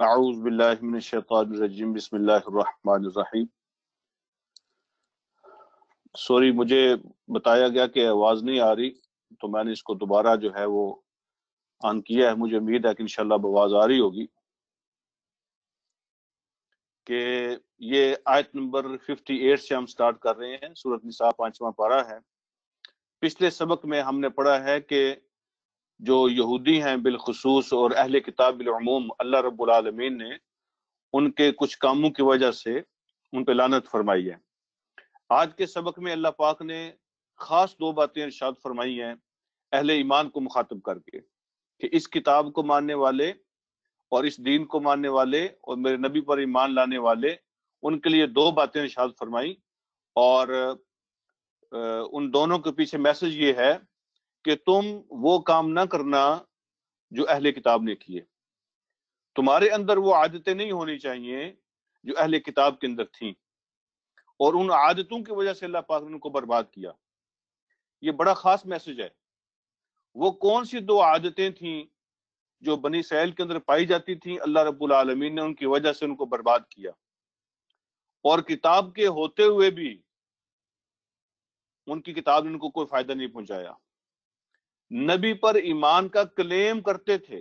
اعوذ باللہ من الشیطان الرجیم بسم اللہ الرحمن الرحیم۔ سوری، مجھے بتایا گیا کہ آواز نہیں آ رہی، تو میں نے اس کو دوبارہ جو ہے وہ آن کیا ہے۔ مجھے امید ہے کہ انشاءاللہ آواز آ رہی ہوگی۔ کہ یہ آیت نمبر 58 سے ہم سٹارٹ کر رہے ہیں۔ سورۃ نساء 5واں پارہ ہے۔ پچھلے سبق میں ہم نے پڑھا ہے کہ جو یہودی ہیں بالخصوص اور اہل کتاب بالعموم، اللہ رب العالمین نے ان کے کچھ کاموں کی وجہ سے ان پہ لعنت فرمائی ہے۔ آج کے سبق میں اللہ پاک نے خاص دو باتیں ارشاد فرمائی ہیں اہل ایمان کو مخاطب کر کے، کہ اس کتاب کو ماننے والے اور اس دین کو ماننے والے اور میرے نبی پر ایمان لانے والے، ان کے لیے دو باتیں ارشاد فرمائی، اور ان دونوں کے پیچھے میسج یہ ہے کہ تم وہ کام نہ کرنا جو اہل کتاب نے کیے۔ تمہارے اندر وہ عادتیں نہیں ہونی چاہیے جو اہل کتاب کے اندر تھیں، اور ان عادتوں کی وجہ سے اللہ پاک نے ان کو برباد کیا۔ یہ بڑا خاص میسج ہے۔ وہ کون سی دو عادتیں تھیں جو بنی اسرائیل کے اندر پائی جاتی تھیں؟ اللہ رب العالمین نے ان کی وجہ سے ان کو برباد کیا، اور کتاب کے ہوتے ہوئے بھی ان کی کتاب نے ان کو کوئی فائدہ نہیں پہنچایا۔ نبی پر ایمان کا کلیم کرتے تھے،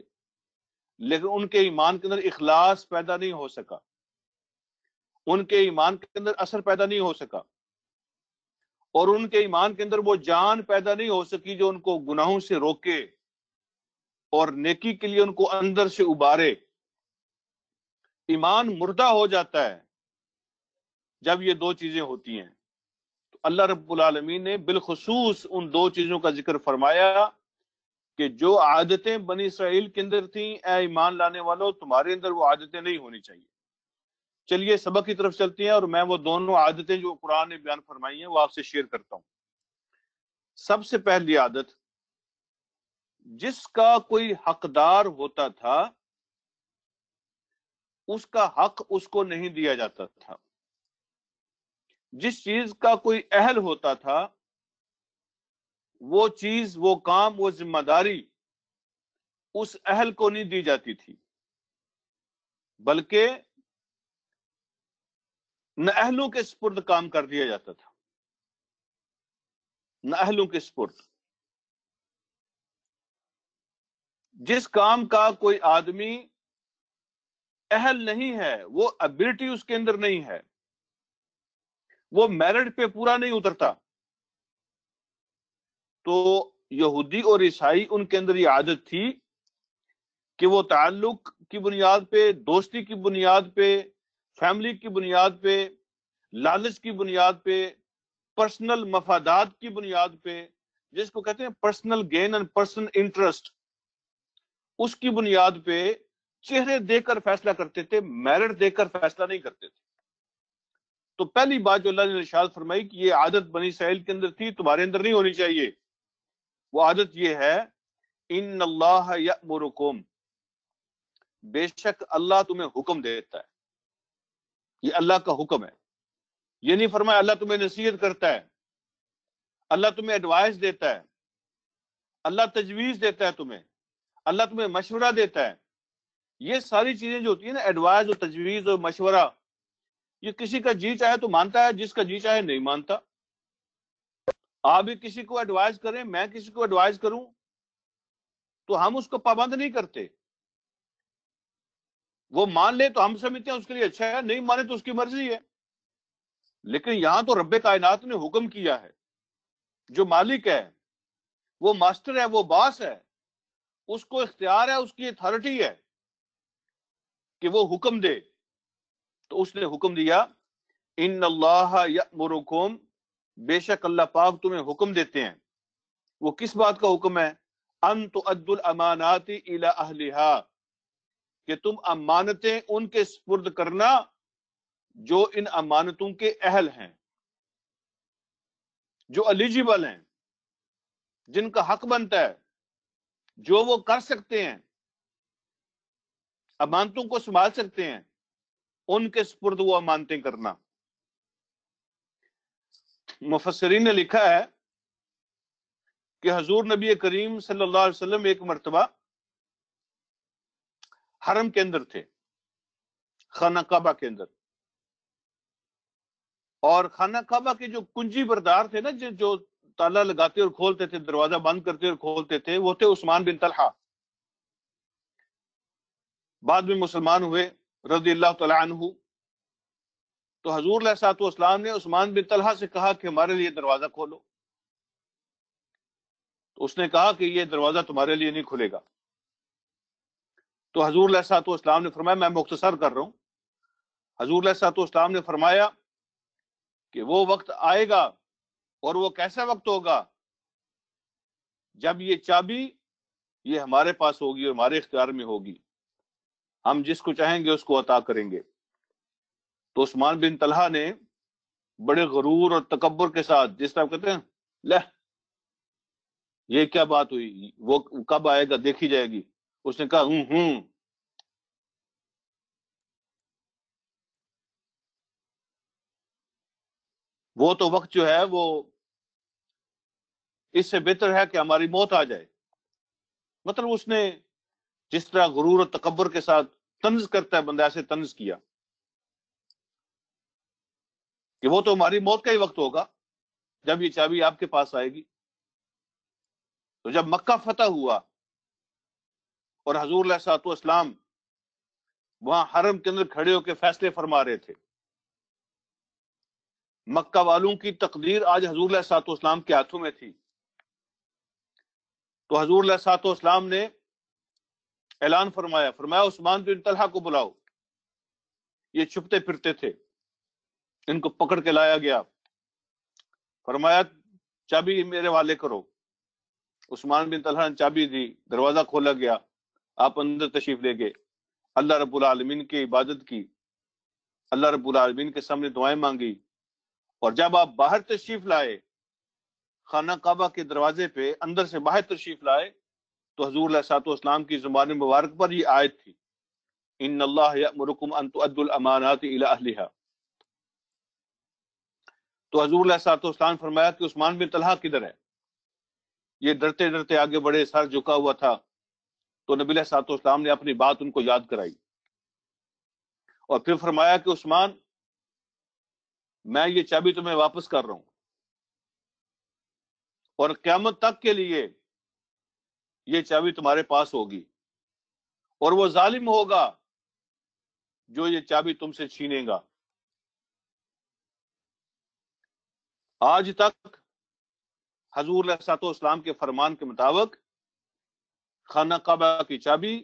لیکن ان کے ایمان کے اندر اخلاص پیدا نہیں ہو سکا، ان کے ایمان کے اندر اثر پیدا نہیں ہو سکا، اور ان کے ایمان کے اندر وہ جان پیدا نہیں ہو سکی جو ان کو گناہوں سے روکے اور نیکی کے لیے ان کو اندر سے ابارے۔ ایمان مردہ ہو جاتا ہے جب یہ دو چیزیں ہوتی ہیں۔ تو اللہ رب العالمین نے بالخصوص ان دو چیزوں کا ذکر فرمایا کہ جو عادتیں بنی اسرائیل کے اندر تھیں، اے ایمان لانے والوں، تمہارے اندر وہ عادتیں نہیں ہونی چاہیے۔ چلیے سبق کی طرف چلتے ہیں، اور میں وہ دونوں عادتیں جو قرآن نے بیان فرمائی ہیں وہ آپ سے شیئر کرتا ہوں۔ سب سے پہلی عادت، جس کا کوئی حقدار ہوتا تھا اس کا حق اس کو نہیں دیا جاتا تھا۔ جس چیز کا کوئی اہل ہوتا تھا وہ چیز، وہ کام، وہ ذمہ داری اس اہل کو نہیں دی جاتی تھی، بلکہ نہ اہلوں کے سپرد کام کر دیا جاتا تھا، نہ اہلوں کے سپرد۔ جس کام کا کوئی آدمی اہل نہیں ہے، وہ ابیلٹی اس کے اندر نہیں ہے، وہ میرٹ پہ پورا نہیں اترتا، تو یہودی اور عیسائی ان کے اندر یہ عادت تھی کہ وہ تعلق کی بنیاد پہ، دوستی کی بنیاد پہ، فیملی کی بنیاد پہ، لالچ کی بنیاد پہ، پرسنل مفادات کی بنیاد پہ، جس کو کہتے ہیں personal gain and personal interest, اس کی بنیاد پہ چہرے دیکھ کر فیصلہ کرتے تھے، میرٹ دیکھ کر فیصلہ نہیں کرتے تھے۔ تو پہلی بات جو اللہ نے ارشاد فرمائی کہ یہ عادت بنی اسرائیل کے اندر تھی، تمہارے اندر نہیں ہونی چاہیے۔ وہ عادت یہ ہے، ان اللہ یأمرکم، بے شک اللہ تمہیں حکم دیتا ہے۔ یہ اللہ کا حکم ہے۔ یہ نہیں فرمایا اللہ تمہیں نصیحت کرتا ہے، اللہ تمہیں ایڈوائز دیتا ہے، اللہ تجویز دیتا ہے تمہیں، اللہ تمہیں مشورہ دیتا ہے۔ یہ ساری چیزیں جو ہوتی ہیں نا، ایڈوائز اور تجویز اور مشورہ، یہ کسی کا جی چاہے تو مانتا ہے، جس کا جی چاہے نہیں مانتا۔ آپ بھی کسی کو ایڈوائز کریں، میں کسی کو ایڈوائز کروں، تو ہم اس کو پابند نہیں کرتے۔ وہ مان لے تو ہم سمجھتے ہیں اس کے لیے اچھا ہے، نہیں مانے تو اس کی مرضی ہے۔ لیکن یہاں تو رب کائنات نے حکم کیا ہے، جو مالک ہے، وہ ماسٹر ہے، وہ باس ہے، اس کو اختیار ہے، اس کی اتھارٹی ہے کہ وہ حکم دے۔ تو اس نے حکم دیا، ان اللہ یأمرکم، بے شک اللہ پاک تمہیں حکم دیتے ہیں۔ وہ کس بات کا حکم ہے؟ ان تؤدوا الامانات الی اہلھا، کہ تم امانتیں ان کے سپرد کرنا جو ان امانتوں کے اہل ہیں، جو ایلیجیبل ہیں، جن کا حق بنتا ہے، جو وہ کر سکتے ہیں، امانتوں کو سنبھال سکتے ہیں، ان کے سپرد وہ امانتیں کرنا۔ مفسرین نے لکھا ہے کہ حضور نبی کریم صلی اللہ علیہ وسلم ایک مرتبہ حرم کے اندر تھے، خانہ کعبہ کے اندر. اور خانہ کعبہ کے جو کنجی بردار تھے نا، جو تالا لگاتے اور کھولتے تھے، دروازہ بند کرتے اور کھولتے تھے، وہ تھے عثمان بن طلحہ. بعد میں مسلمان ہوئے رضی اللہ تعالیٰ عنہ. تو حضور علیہ الصلوۃ والسلام نے عثمان بن طلحہ سے کہا کہ ہمارے لیے دروازہ کھولو. تو اس نے کہا کہ یہ دروازہ تمہارے لیے نہیں کھلے گا. تو حضور علیہ الصلوۃ والسلام نے فرمایا، میں مختصر کر رہا ہوں. حضور علیہ الصلوۃ والسلام نے فرمایا کہ وہ وقت آئے گا، اور وہ کیسا وقت ہوگا؟ جب یہ چابی یہ ہمارے پاس ہوگی اور ہمارے اختیار میں ہوگی، ہم جس کو چاہیں گے اس کو عطا کریں گے. تو عثمان بن طلحہ نے بڑے غرور اور تکبر کے ساتھ، جس طرح کہتے ہیں لہ یہ کیا بات ہوئی، وہ کب آئے گا دیکھی جائے گی، اس نے کہا ہوں. وہ تو وقت جو ہے وہ اس سے بہتر ہے کہ ہماری موت آ جائے. مطلب اس نے جس طرح غرور اور تکبر کے ساتھ طنز کرتا ہے بندہ، ایسے طنز کیا کہ وہ تو ہماری موت کا ہی وقت ہوگا جب یہ چابی آپ کے پاس آئے گی. تو جب مکہ فتح ہوا اور حضور علیہ الصلوۃ والسلام وہاں حرم کے اندر کھڑے ہو کے فیصلے فرما رہے تھے، مکہ والوں کی تقدیر آج حضور علیہ الصلوۃ والسلام کے ہاتھوں میں تھی. تو حضور علیہ الصلوۃ والسلام نے اعلان فرمایا عثمان بن طلحہ کو بلاؤ. یہ چھپتے پھرتے تھے، ان کو پکڑ کے لایا گیا. فرمایا چابی میرے والے کرو. عثمان بن طلحہ نے چابی دی، دروازہ کھولا گیا، آپ اندر تشریف لے گئے. اللہ رب العالمین کی عبادت کی، اللہ رب العالمین کے سامنے دعائیں مانگی. اور جب آپ باہر تشریف لائے، خانہ کعبہ کے دروازے پہ اندر سے باہر تشریف لائے، تو حضور علیہ الصلوۃ والسلام کی زبان مبارک پر یہ آیت تھی، ان اللہ یأمرکم ان تؤدوا الامانات الی اہلها. تو حضور علیہ الصلوۃ والسلام فرمایا کہ عثمان بن طلحہ کدھر ہے؟ یہ ڈرتے ڈرتے آگے بڑھے، سر جھکا ہوا تھا. تو نبی علیہ الصلوۃ والسلام نے اپنی بات ان کو یاد کرائی، اور پھر فرمایا کہ عثمان، میں یہ چابی تمہیں واپس کر رہا ہوں، اور قیامت تک کے لیے یہ چابی تمہارے پاس ہوگی، اور وہ ظالم ہوگا جو یہ چابی تم سے چھینے گا. آج تک حضور علیہ الصلوۃ والسلام کے فرمان کے مطابق خانہ کعبہ کی چابی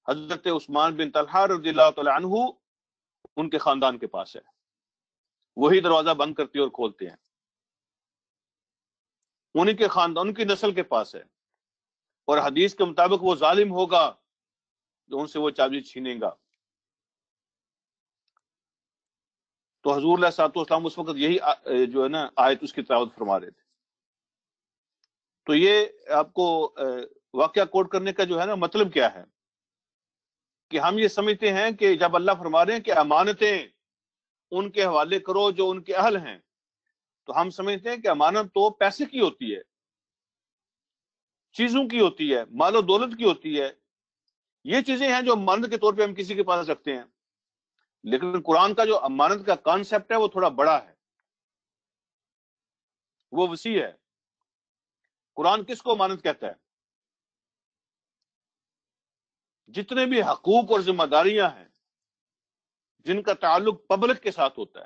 حضرت عثمان بن طلحہ رضی اللہ تعالی عنہ ان کے خاندان کے پاس ہے. وہی دروازہ بند کرتے اور کھولتے ہیں، انہی کے خاندان، ان کی نسل کے پاس ہے. اور حدیث کے مطابق وہ ظالم ہوگا جو ان سے وہ چابی چھینے گا. تو حضور علیہ الصلوۃ والسلام اس وقت یہی جو ہے نا آیت اس کی تلاوت فرما رہے تھے. تو یہ آپ کو واقعہ کوٹ کرنے کا جو ہے نا مطلب کیا ہے کہ ہم یہ سمجھتے ہیں کہ جب اللہ فرما رہے ہیں کہ امانتیں ان کے حوالے کرو جو ان کے اہل ہیں، تو ہم سمجھتے ہیں کہ امانت تو پیسے کی ہوتی ہے، چیزوں کی ہوتی ہے، مال و دولت کی ہوتی ہے. یہ چیزیں ہیں جو امانت کے طور پہ ہم کسی کے پاس رکھتے ہیں. لیکن قرآن کا جو امانت کا کانسیپٹ ہے وہ تھوڑا بڑا ہے، وہ وسیع ہے. قرآن کس کو امانت کہتا ہے؟ جتنے بھی حقوق اور ذمہ داریاں ہیں جن کا تعلق پبلک کے ساتھ ہوتا ہے،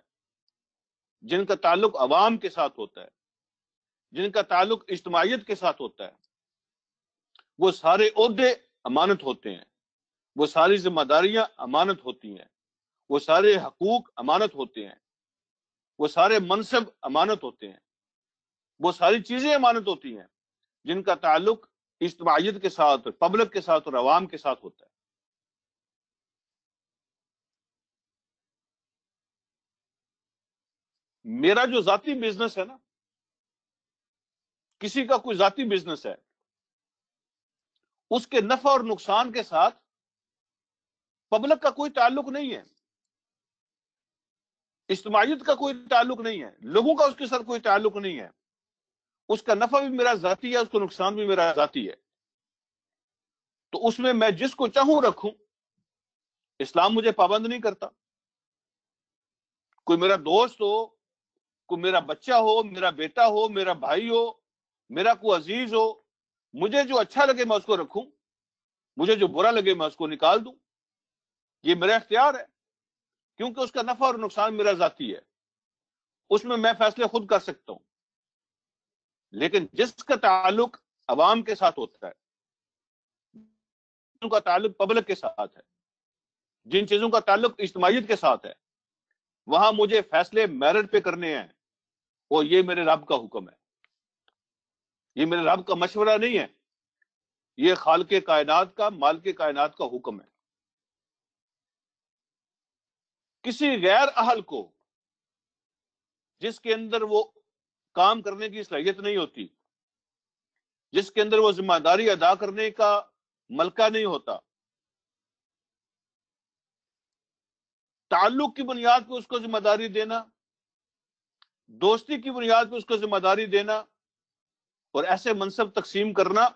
جن کا تعلق عوام کے ساتھ ہوتا ہے، جن کا تعلق اجتماعیت کے ساتھ ہوتا ہے، وہ سارے عہدے امانت ہوتے ہیں، وہ ساری ذمہ داریاں امانت ہوتی ہیں، وہ سارے حقوق امانت ہوتے ہیں، وہ سارے منصب امانت ہوتے ہیں، وہ ساری چیزیں امانت ہوتی ہیں جن کا تعلق اجتماعیت کے ساتھ، پبلک کے ساتھ اور عوام کے ساتھ ہوتا ہے. میرا جو ذاتی بزنس ہے نا، کسی کا کوئی ذاتی بزنس ہے، اس کے نفع اور نقصان کے ساتھ پبلک کا کوئی تعلق نہیں ہے، اجتماعیت کا کوئی تعلق نہیں ہے، لوگوں کا اس کے ساتھ کوئی تعلق نہیں ہے. اس کا نفع بھی میرا ذاتی ہے، اس کا نقصان بھی میرا ذاتی ہے. تو اس میں جس کو چاہوں رکھوں، اسلام مجھے پابند نہیں کرتا. کوئی میرا دوست ہو، کوئی میرا بچہ ہو، میرا بیٹا ہو، میرا بھائی ہو، میرا کوئی عزیز ہو، مجھے جو اچھا لگے میں اس کو رکھوں، مجھے جو برا لگے میں اس کو نکال دوں. یہ میرا اختیار ہے، کیونکہ اس کا نفع اور نقصان میرا ذاتی ہے، اس میں میں فیصلے خود کر سکتا ہوں. لیکن جس کا تعلق عوام کے ساتھ ہوتا ہے، جن کا تعلق پبلک کے ساتھ ہے، جن چیزوں کا تعلق اجتماعیت کے ساتھ ہے، وہاں مجھے فیصلے میرٹ پہ کرنے ہیں، اور یہ میرے رب کا حکم ہے. یہ میرے رب کا مشورہ نہیں ہے، یہ خالق کائنات کا، مالک کائنات کا حکم ہے. کسی غیر اہل کو، جس کے اندر وہ کام کرنے کی صلاحیت نہیں ہوتی، جس کے اندر وہ ذمہ داری ادا کرنے کا ملکہ نہیں ہوتا، تعلق کی بنیاد پہ اس کو ذمہ داری دینا، دوستی کی بنیاد پہ اس کو ذمہ داری دینا اور ایسے منصب تقسیم کرنا،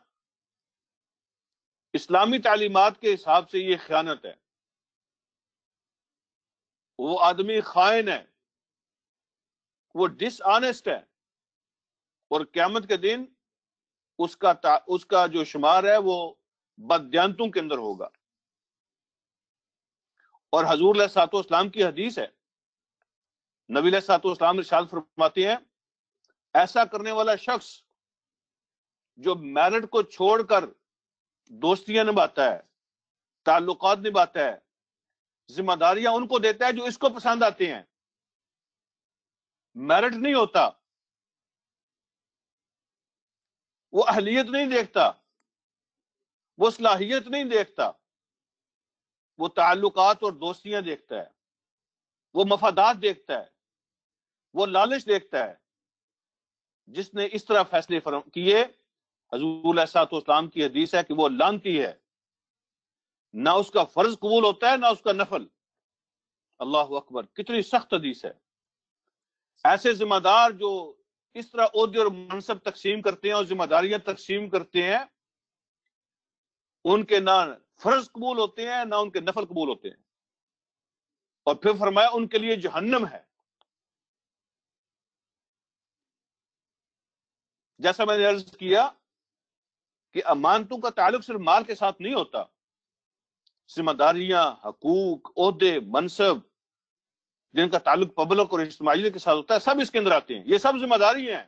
اسلامی تعلیمات کے حساب سے یہ خیانت ہے. وہ آدمی خائن ہے، وہ ڈس آنےسٹ ہے، اور قیامت کے دن اس کا جو شمار ہے وہ بددیانتوں کے اندر ہوگا. اور حضور علیہ الصلوۃ والسلام کی حدیث ہے، نبی علیہ الصلوۃ والسلام ارشاد فرماتے ہیں، ایسا کرنے والا شخص جو میرٹ کو چھوڑ کر دوستیاں نبھاتا ہے، تعلقات نبھاتا ہے، ذمہ داریاں ان کو دیتا ہے جو اس کو پسند آتے ہیں، میرٹ نہیں ہوتا، وہ اہلیت نہیں دیکھتا، وہ صلاحیت نہیں دیکھتا، وہ تعلقات اور دوستیاں دیکھتا ہے، وہ مفادات دیکھتا ہے، وہ لالچ دیکھتا ہے. جس نے اس طرح فیصلے کیے، حضور علیہ الصلوۃ والسلام کی حدیث ہے کہ وہ لعنتی ہے، نہ اس کا فرض قبول ہوتا ہے نہ اس کا نفل. اللہ اکبر، کتنی سخت حدیث ہے. ایسے ذمہ دار جو اس طرح عہدے اور منصب تقسیم کرتے ہیں اور ذمہ داریاں تقسیم کرتے ہیں، ان کے نہ فرض قبول ہوتے ہیں نہ ان کے نفل قبول ہوتے ہیں. اور پھر فرمایا ان کے لیے جہنم ہے. جیسا میں نے عرض کیا کہ امانتوں کا تعلق صرف مال کے ساتھ نہیں ہوتا، ذمہ داریاں، حقوق، عہدے، منصب جن کا تعلق پبلک اور اجتماعیت کے ساتھ ہوتا ہے، سب اس کے اندر آتے ہیں. یہ سب ذمہ داری ہیں.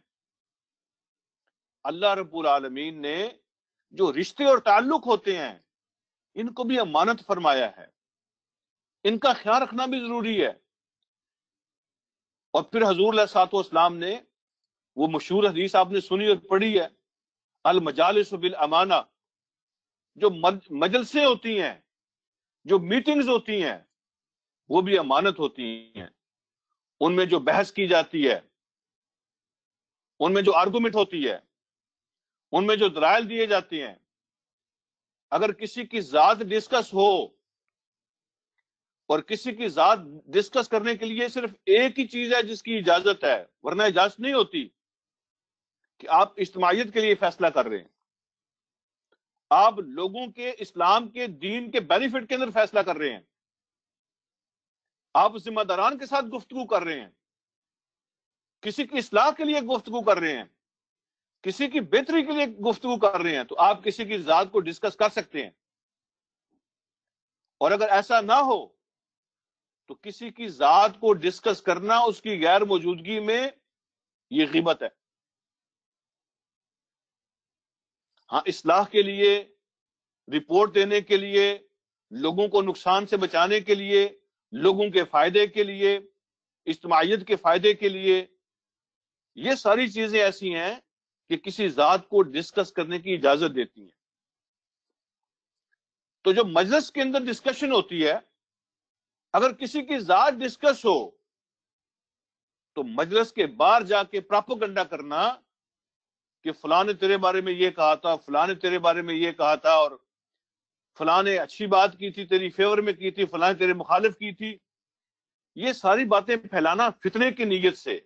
اللہ رب العالمین نے جو رشتے اور تعلق ہوتے ہیں ان کو بھی امانت فرمایا ہے، ان کا خیال رکھنا بھی ضروری ہے. اور پھر حضور علیہ الصلوۃ والسلام نے وہ مشہور حدیث آپ نے سنی اور پڑھی ہے، المجالس بالامانہ، جو مجلسیں ہوتی ہیں، جو میٹنگز ہوتی ہیں، وہ بھی امانت ہوتی ہیں. ان میں جو بحث کی جاتی ہے، ان میں جو آرگومنٹ ہوتی ہے، ان میں جو دلائل دیے جاتے ہیں، اگر کسی کی ذات ڈسکس ہو، اور کسی کی ذات ڈسکس کرنے کے لیے صرف ایک ہی چیز ہے جس کی اجازت ہے، ورنہ اجازت نہیں ہوتی کہ آپ اجتماعیت کے لیے فیصلہ کر رہے ہیں، آپ لوگوں کے اسلام کے دین کے بینیفٹ کے اندر فیصلہ کر رہے ہیں، آپ ذمہ داران کے ساتھ گفتگو کر رہے ہیں، کسی کی اصلاح کے لیے گفتگو کر رہے ہیں، کسی کی بہتری کے لیے گفتگو کر رہے ہیں، تو آپ کسی کی ذات کو ڈسکس کر سکتے ہیں. اور اگر ایسا نہ ہو تو کسی کی ذات کو ڈسکس کرنا اس کی غیر موجودگی میں یہ غیبت ہے. ہاں، اصلاح کے لیے، رپورٹ دینے کے لیے، لوگوں کو نقصان سے بچانے کے لیے، لوگوں کے فائدے کے لیے، اجتماعیت کے فائدے کے لیے، یہ ساری چیزیں ایسی ہیں کہ کسی ذات کو ڈسکس کرنے کی اجازت دیتی ہیں. تو جو مجلس کے اندر ڈسکشن ہوتی ہے، اگر کسی کی ذات ڈسکس ہو تو مجلس کے باہر جا کے پراپوگنڈا کرنا کہ فلاں نے تیرے بارے میں یہ کہا تھا، فلاں نے تیرے بارے میں یہ کہا تھا، اور فلاں نے اچھی بات کی تھی، تیری فیور میں کی تھی، فلاں نے تیرے مخالف کی تھی، یہ ساری باتیں پھیلانا فتنے کی نیت سے،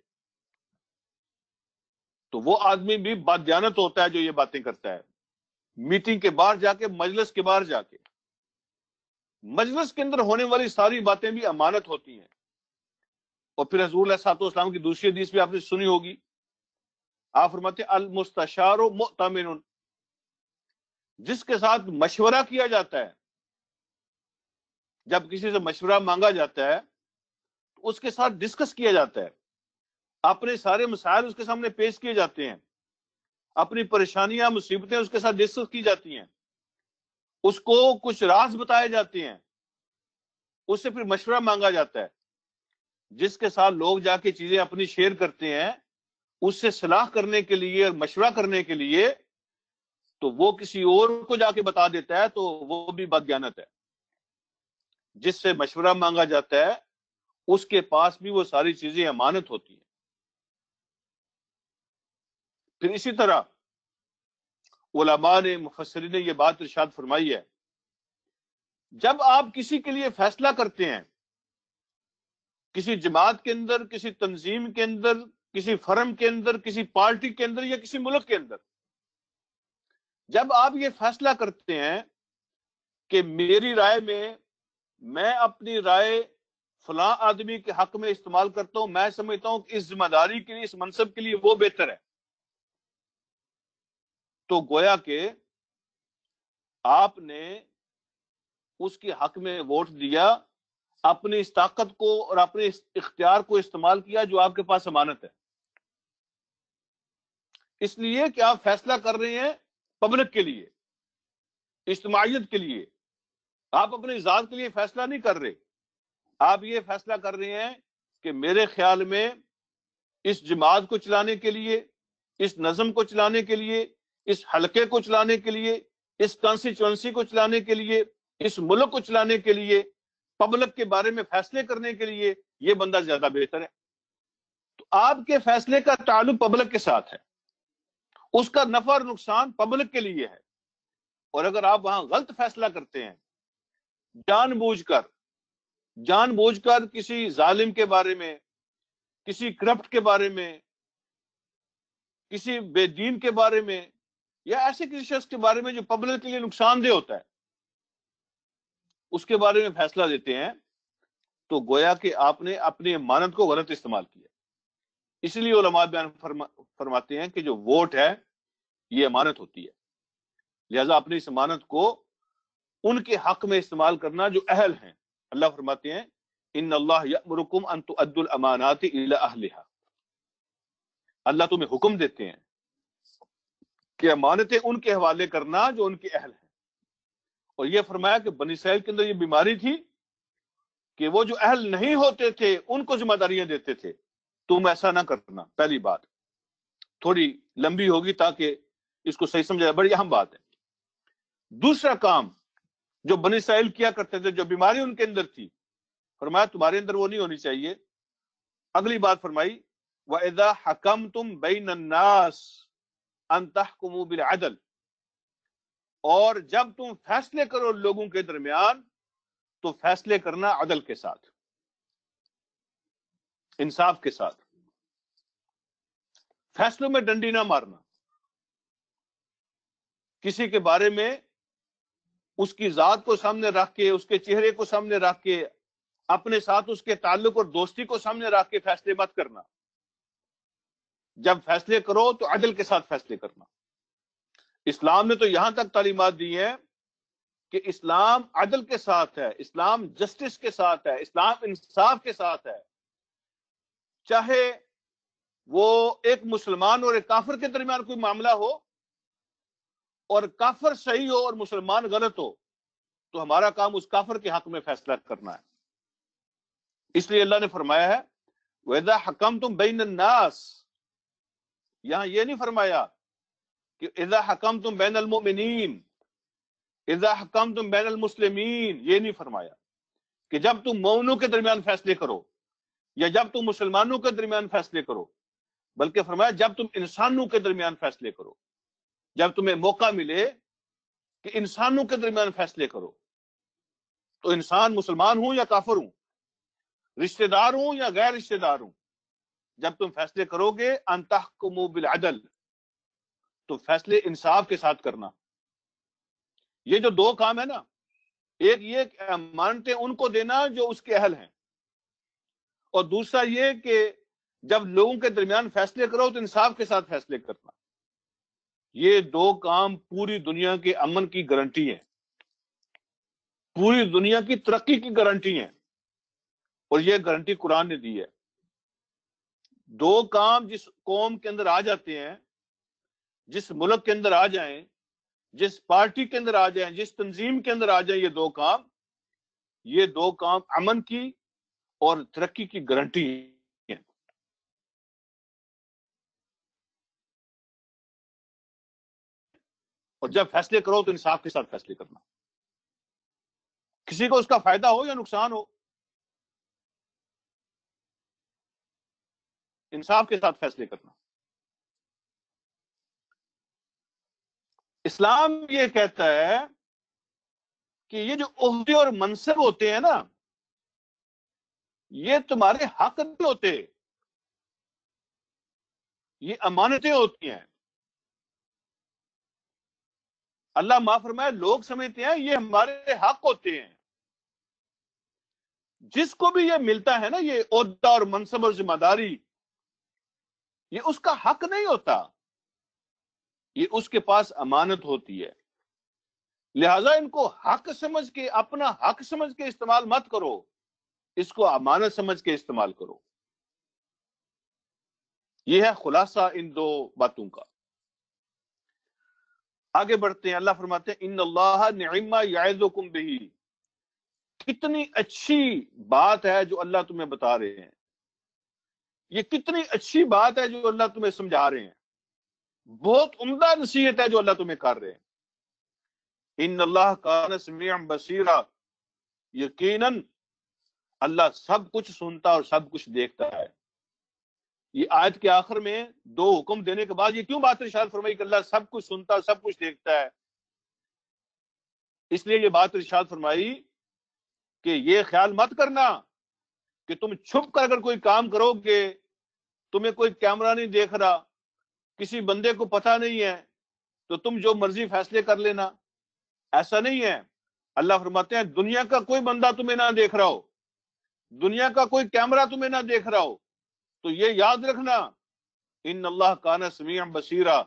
تو وہ آدمی بھی بددیانت ہوتا ہے جو یہ باتیں کرتا ہے. میٹنگ کے باہر جا کے، مجلس کے باہر جا کے، مجلس کے اندر ہونے والی ساری باتیں بھی امانت ہوتی ہیں. اور پھر حضور علیہ الصلوۃ والسلام کی دوسری حدیث بھی آپ نے سنی ہوگی، آپ فرماتے ہیں المستشار مؤتمن، جس کے ساتھ مشورہ کیا جاتا ہے، جب کسی سے مشورہ مانگا جاتا ہے تو اس کے ساتھ ڈسکس کیا جاتا ہے، اپنے سارے مسائل اس کے سامنے پیش کیے جاتے ہیں، اپنی پریشانیاں مصیبتیں اس کے ساتھ ڈسکس کی جاتی ہیں، اس کو کچھ راز بتائے جاتے ہیں، اس سے پھر مشورہ مانگا جاتا ہے، جس کے ساتھ لوگ جا کے چیزیں اپنی شیئر کرتے ہیں اس سے صلاح کرنے کے لیے اور مشورہ کرنے کے لیے، تو وہ کسی اور کو جا کے بتا دیتا ہے تو وہ بھی بددیانت ہے۔ جس سے مشورہ مانگا جاتا ہے اس کے پاس بھی وہ ساری چیزیں امانت ہوتی ہیں۔ پھر اسی طرح علماء نے، مفسرین نے یہ بات ارشاد فرمائی ہے، جب آپ کسی کے لیے فیصلہ کرتے ہیں، کسی جماعت کے اندر، کسی تنظیم کے اندر، کسی فرم کے اندر، کسی پارٹی کے اندر یا کسی ملک کے اندر، جب آپ یہ فیصلہ کرتے ہیں کہ میری رائے میں اپنی رائے فلاں آدمی کے حق میں استعمال کرتا ہوں، میں سمجھتا ہوں کہ اس ذمہ داری کے لیے، اس منصب کے لیے وہ بہتر ہے، تو گویا کہ آپ نے اس کے حق میں ووٹ دیا، اپنی اس طاقت کو اور اپنے اس اختیار کو استعمال کیا جو آپ کے پاس امانت ہے، اس لیے کہ آپ فیصلہ کر رہے ہیں پبلک کے لیے، اجتماعیت کے لیے، آپ اپنی ذات کے لیے فیصلہ نہیں کر رہے، آپ یہ فیصلہ کر رہے ہیں کہ میرے خیال میں اس جماعت کو چلانے کے لیے، اس نظم کو چلانے کے لیے، اس حلقے کو چلانے کے لیے، اس کانسٹیچوئنسی کو چلانے کے لیے، اس ملک کو چلانے کے لیے، پبلک کے بارے میں فیصلے کرنے کے لیے یہ بندہ زیادہ بہتر ہے۔ تو آپ کے فیصلے کا تعلق پبلک کے ساتھ ہے، اس کا نفع اور نقصان پبلک کے لیے ہے، اور اگر آپ وہاں غلط فیصلہ کرتے ہیں، جان بوجھ کر کسی ظالم کے بارے میں، کسی کرپٹ کے بارے میں، کسی بے دین کے بارے میں، یا ایسے کسی شخص کے بارے میں جو پبلک کے لیے نقصان دہ ہوتا ہے، اس کے بارے میں فیصلہ دیتے ہیں، تو گویا کہ آپ نے اپنی امانت کو غلط استعمال کیا۔ اس لیے علماء بیان فرماتے ہیں کہ جو ووٹ ہے یہ امانت ہوتی ہے، لہذا اپنی اس امانت کو ان کے حق میں استعمال کرنا جو اہل ہیں۔ اللہ فرماتے ہیں ان اللہ یأمرکم ان تؤدوا الامانات الی اہلها، اللہ تمہیں حکم دیتے ہیں کہ امانتیں ان کے حوالے کرنا جو ان کے اہل ہیں۔ اور یہ فرمایا کہ بنی اسرائیل کے اندر یہ بیماری تھی کہ وہ جو اہل نہیں ہوتے تھے ان کو ذمہ داریاں دیتے تھے، تم ایسا نہ کرنا۔ پہلی بات تھوڑی لمبی ہوگی تاکہ اس کو صحیح سمجھا جائے، بڑی اہم بات ہے۔ دوسرا کام جو بنی اسرائیل کیا کرتے تھے، جو بیماری ان کے اندر تھی، فرمایا تمہارے اندر وہ نہیں ہونی چاہیے۔ اگلی بات فرمائی وَإِذَا حَكَمْتُمْ بَيْنَ النَّاسِ أَن تَحْكُمُوا بِالْعَدْلِ، اور جب تم فیصلے کرو لوگوں کے درمیان تو فیصلے کرنا عدل کے ساتھ، انصاف کے ساتھ، فیصلوں میں ڈنڈی نہ مارنا، کسی کے بارے میں اس کی ذات کو سامنے رکھ کے، اس کے چہرے کو سامنے رکھ کے، اپنے ساتھ اس کے تعلق اور دوستی کو سامنے رکھ کے فیصلے مت کرنا۔ جب فیصلے کرو تو عدل کے ساتھ فیصلے کرنا۔ اسلام نے تو یہاں تک تعلیمات دی ہیں کہ اسلام عدل کے ساتھ ہے، اسلام جسٹس کے ساتھ ہے، اسلام انصاف کے ساتھ ہے، چاہے وہ ایک مسلمان اور ایک کافر کے درمیان کوئی معاملہ ہو، اور کافر صحیح ہو اور مسلمان غلط ہو، تو ہمارا کام اس کافر کے حق میں فیصلہ کرنا ہے۔ اس لیے اللہ نے فرمایا ہے وَإِذَا حَكَمْتُمْ بَيْنَ النَّاسِ، یہاں یہ نہیں فرمایا کہ اذا حکمتم بین المؤمنین، اذا حکمتم بین المسلمین، یہ نہیں فرمایا کہ جب تم مومنوں کے درمیان فیصلے کرو یا جب تم مسلمانوں کے درمیان فیصلے کرو، بلکہ فرمایا جب تم انسانوں کے درمیان فیصلے کرو، جب تمہیں موقع ملے کہ انسانوں کے درمیان فیصلے کرو، تو انسان مسلمان ہوں یا کافر ہوں، رشتہ دار ہوں یا غیر رشتہ دار ہوں، جب تم فیصلے کرو گے ان تحکموا بالعدل، تو فیصلے انصاف کے ساتھ کرنا۔ یہ جو دو کام ہے نا، ایک یہ کہ امانتیں ان کو دینا جو اس کے اہل ہیں، اور دوسرا یہ کہ جب لوگوں کے درمیان فیصلے کرو تو انصاف کے ساتھ فیصلے کرنا. یہ دو کام پوری دنیا کے امن کی گارنٹی ہے، پوری دنیا کی ترقی کی گارنٹی ہے، اور یہ گارنٹی قرآن نے دی ہے. دو کام جس قوم کے اندر آ جاتے ہیں، جس ملک کے اندر آ جائیں، جس پارٹی کے اندر آ جائیں، جس تنظیم کے اندر آ جائیں، یہ دو کام امن کی اور ترقی کی گارنٹی ہے. اور جب فیصلے کرو تو انصاف کے ساتھ فیصلے کرنا، کسی کو اس کا فائدہ ہو یا نقصان ہو، انصاف کے ساتھ فیصلے کرنا. اسلام یہ کہتا ہے کہ یہ جو عہدے اور منصب ہوتے ہیں نا، یہ تمہارے حق نہیں ہوتے، یہ امانتیں ہوتی ہیں. اللہ معاف فرمائے، لوگ سمجھتے ہیں یہ ہمارے حق ہوتے ہیں. جس کو بھی یہ ملتا ہے نا، یہ عہدہ اور منصب اور ذمہ داری، یہ اس کا حق نہیں ہوتا، یہ اس کے پاس امانت ہوتی ہے. لہذا ان کو حق سمجھ کے، اپنا حق سمجھ کے استعمال مت کرو، اس کو امانت سمجھ کے استعمال کرو. یہ ہے خلاصہ ان دو باتوں کا. آگے بڑھتے ہیں. اللہ فرماتے ہیں ان اللہ نعم یعظکم بہ، کتنی اچھی بات ہے جو اللہ تمہیں بتا رہے ہیں، یہ کتنی اچھی بات ہے جو اللہ تمہیں سمجھا رہے ہیں، بہت عمدہ نصیحت ہے جو اللہ تمہیں کر رہے ہیں. ان اللہ کان سمیعا بصیرا، یقیناً اللہ سب کچھ سنتا اور سب کچھ دیکھتا ہے. یہ آیت کے آخر میں دو حکم دینے کے بعد یہ کیوں بات ارشاد فرمائی کہ اللہ سب کچھ سنتا اور سب کچھ دیکھتا ہے؟ اس لیے یہ بات ارشاد فرمائی کہ یہ خیال مت کرنا کہ تم چھپ کر اگر کوئی کام کرو گے، تمہیں کوئی کیمرہ نہیں دیکھ رہا، کسی بندے کو پتہ نہیں ہے، تو تم جو مرضی فیصلے کر لینا. ایسا نہیں ہے. اللہ فرماتے ہیں دنیا کا کوئی بندہ تمہیں نہ دیکھ رہا ہو، دنیا کا کوئی کیمرہ تمہیں نہ دیکھ رہا ہو، تو یہ یاد رکھنا ان اللہ کان سمیعا بصیرا،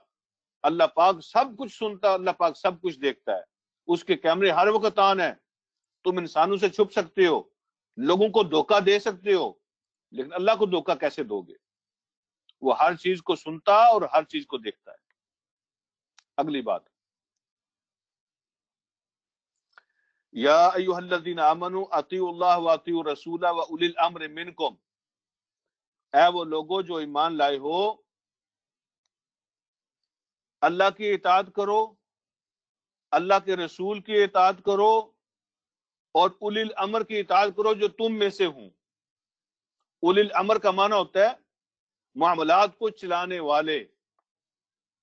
اللہ پاک سب کچھ سنتا، اللہ پاک سب کچھ دیکھتا ہے. اس کے کیمرے ہر وقت آن ہے. تم انسانوں سے چھپ سکتے ہو، لوگوں کو دھوکہ دے سکتے ہو، لیکن اللہ کو دھوکہ کیسے دو گے؟ وہ ہر چیز کو سنتا اور ہر چیز کو دیکھتا ہے. اگلی بات، یا ایھا الذین آمنوا اطیعوا اللہ واطیعوا الرسول واولی الامر منکم، اے وہ لوگوں جو ایمان لائے ہو، اللہ کی اطاعت کرو، اللہ کے رسول کی اطاعت کرو، اور اولی الامر کی اطاعت کرو جو تم میں سے ہوں. اولی الامر کا معنی ہوتا ہے معاملات کو چلانے والے،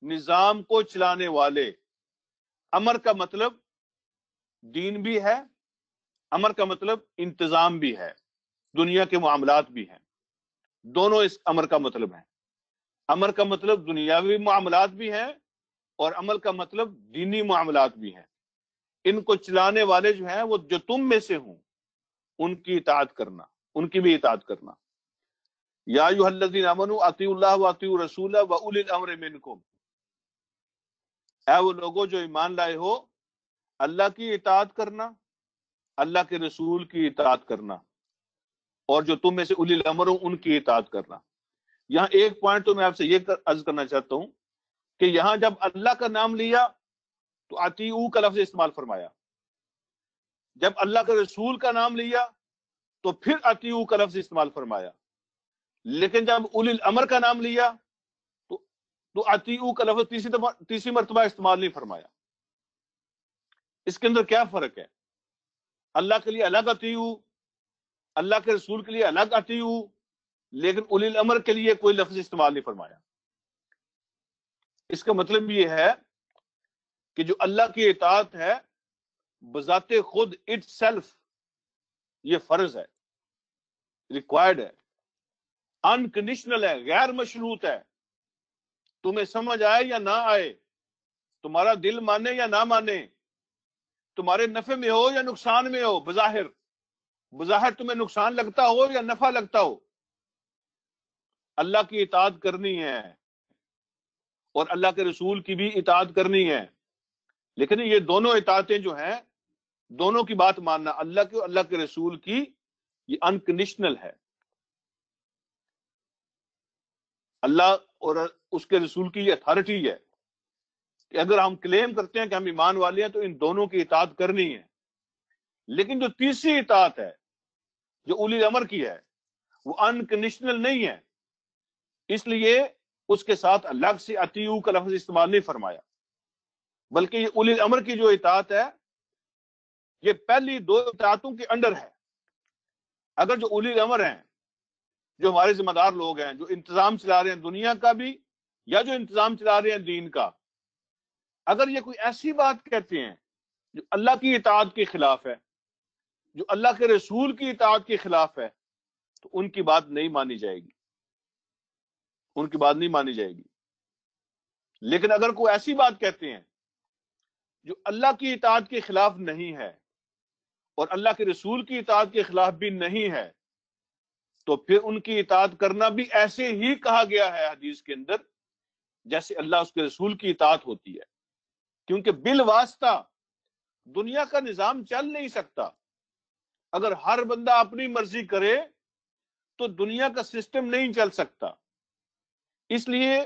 نظام کو چلانے والے. امر کا مطلب دین بھی ہے، امر کا مطلب انتظام بھی ہے، دنیا کے معاملات بھی ہیں. دونوں اس امر کا مطلب ہے. امر کا مطلب دنیاوی معاملات بھی ہیں اور عمل کا مطلب دینی معاملات بھی ہیں. ان کو چلانے والے جو ہیں وہ جو تم میں سے ہوں، ان کی اطاعت کرنا، ان کی بھی اطاعت کرنا. یا ایھا الذین آمنوا اطیعوا اللہ واطیعوا الرسول واولی الامر منکم، اے وہ لوگوں جو ایمان لائے ہو، اللہ کی اطاعت کرنا، اللہ کے رسول کی اطاعت کرنا، اور جو تم میں سے اولی الامر ہوں ان کی اطاعت کرنا. یہاں ایک پوائنٹ تو میں آپ سے یہ عرض کرنا چاہتا ہوں کہ یہاں جب اللہ کا نام لیا تو اطیعوا کا لفظ استعمال فرمایا، جب اللہ کے رسول کا نام لیا تو پھر اطیعوا کا لفظ استعمال فرمایا، لیکن جب اولی الامر کا نام لیا تو اطیعوا کا لفظ تیسری مرتبہ استعمال نہیں فرمایا. اس کے اندر کیا فرق ہے؟ اللہ کے لیے الگ اطیعوا، اللہ کے رسول کے لیے الگ اطیعوا، لیکن اولی الامر کے لیے کوئی لفظ استعمال نہیں فرمایا. اس کا مطلب یہ ہے کہ جو اللہ کی اطاعت ہے بذات خود اٹ سیلف یہ فرض ہے، ریکوائرڈ ہے، انکنڈیشنل ہے، غیر مشروط ہے. تمہیں سمجھ آئے یا نہ آئے، تمہارا دل مانے یا نہ مانے، تمہارے نفع میں ہو یا نقصان میں ہو، بظاہر تمہیں نقصان لگتا ہو یا نفع لگتا ہو، اللہ کی اطاعت کرنی ہے اور اللہ کے رسول کی بھی اطاعت کرنی ہے، لیکن یہ دونوں اطاعتیں جو ہیں، دونوں کی بات ماننا، اللہ کی اور اللہ کے رسول کی، یہ انکنڈیشنل ہے۔ اللہ اور اس کے رسول کی یہ اتھارٹی ہے کہ اگر ہم کلیم کرتے ہیں کہ ہم ایمان والے ہیں تو ان دونوں کی اطاعت کرنی ہے۔ لیکن جو تیسری اطاعت ہے جو اولی الامر کی ہے وہ انکنڈیشنل نہیں ہے، اس لیے اس کے ساتھ الگ سے اطیعوا کا لفظ استعمال نہیں فرمایا، بلکہ یہ اولی الامر کی جو اطاعت ہے یہ پہلی دو اطاعتوں کے انڈر ہے۔ اگر جو اولی الامر ہیں، جو ہمارے ذمہ دار لوگ ہیں، جو انتظام چلا رہے ہیں دنیا کا بھی یا جو انتظام چلا رہے ہیں دین کا، اگر یہ کوئی ایسی بات کہتے ہیں جو اللہ کی اطاعت کے خلاف ہے، جو اللہ کے رسول کی اطاعت کے خلاف ہے، تو ان کی بات نہیں مانی جائے گی، ان کی بات نہیں مانی جائے گی۔ لیکن اگر کوئی ایسی بات کہتے ہیں جو اللہ کی اطاعت کے خلاف نہیں ہے اور اللہ کے رسول کی اطاعت کے خلاف بھی نہیں ہے، تو پھر ان کی اطاعت کرنا بھی ایسے ہی کہا گیا ہے حدیث کے اندر جیسے اللہ اس کے رسول کی اطاعت ہوتی ہے، کیونکہ بالواسطہ دنیا کا نظام چل نہیں سکتا۔ اگر ہر بندہ اپنی مرضی کرے تو دنیا کا سسٹم نہیں چل سکتا۔ اس لیے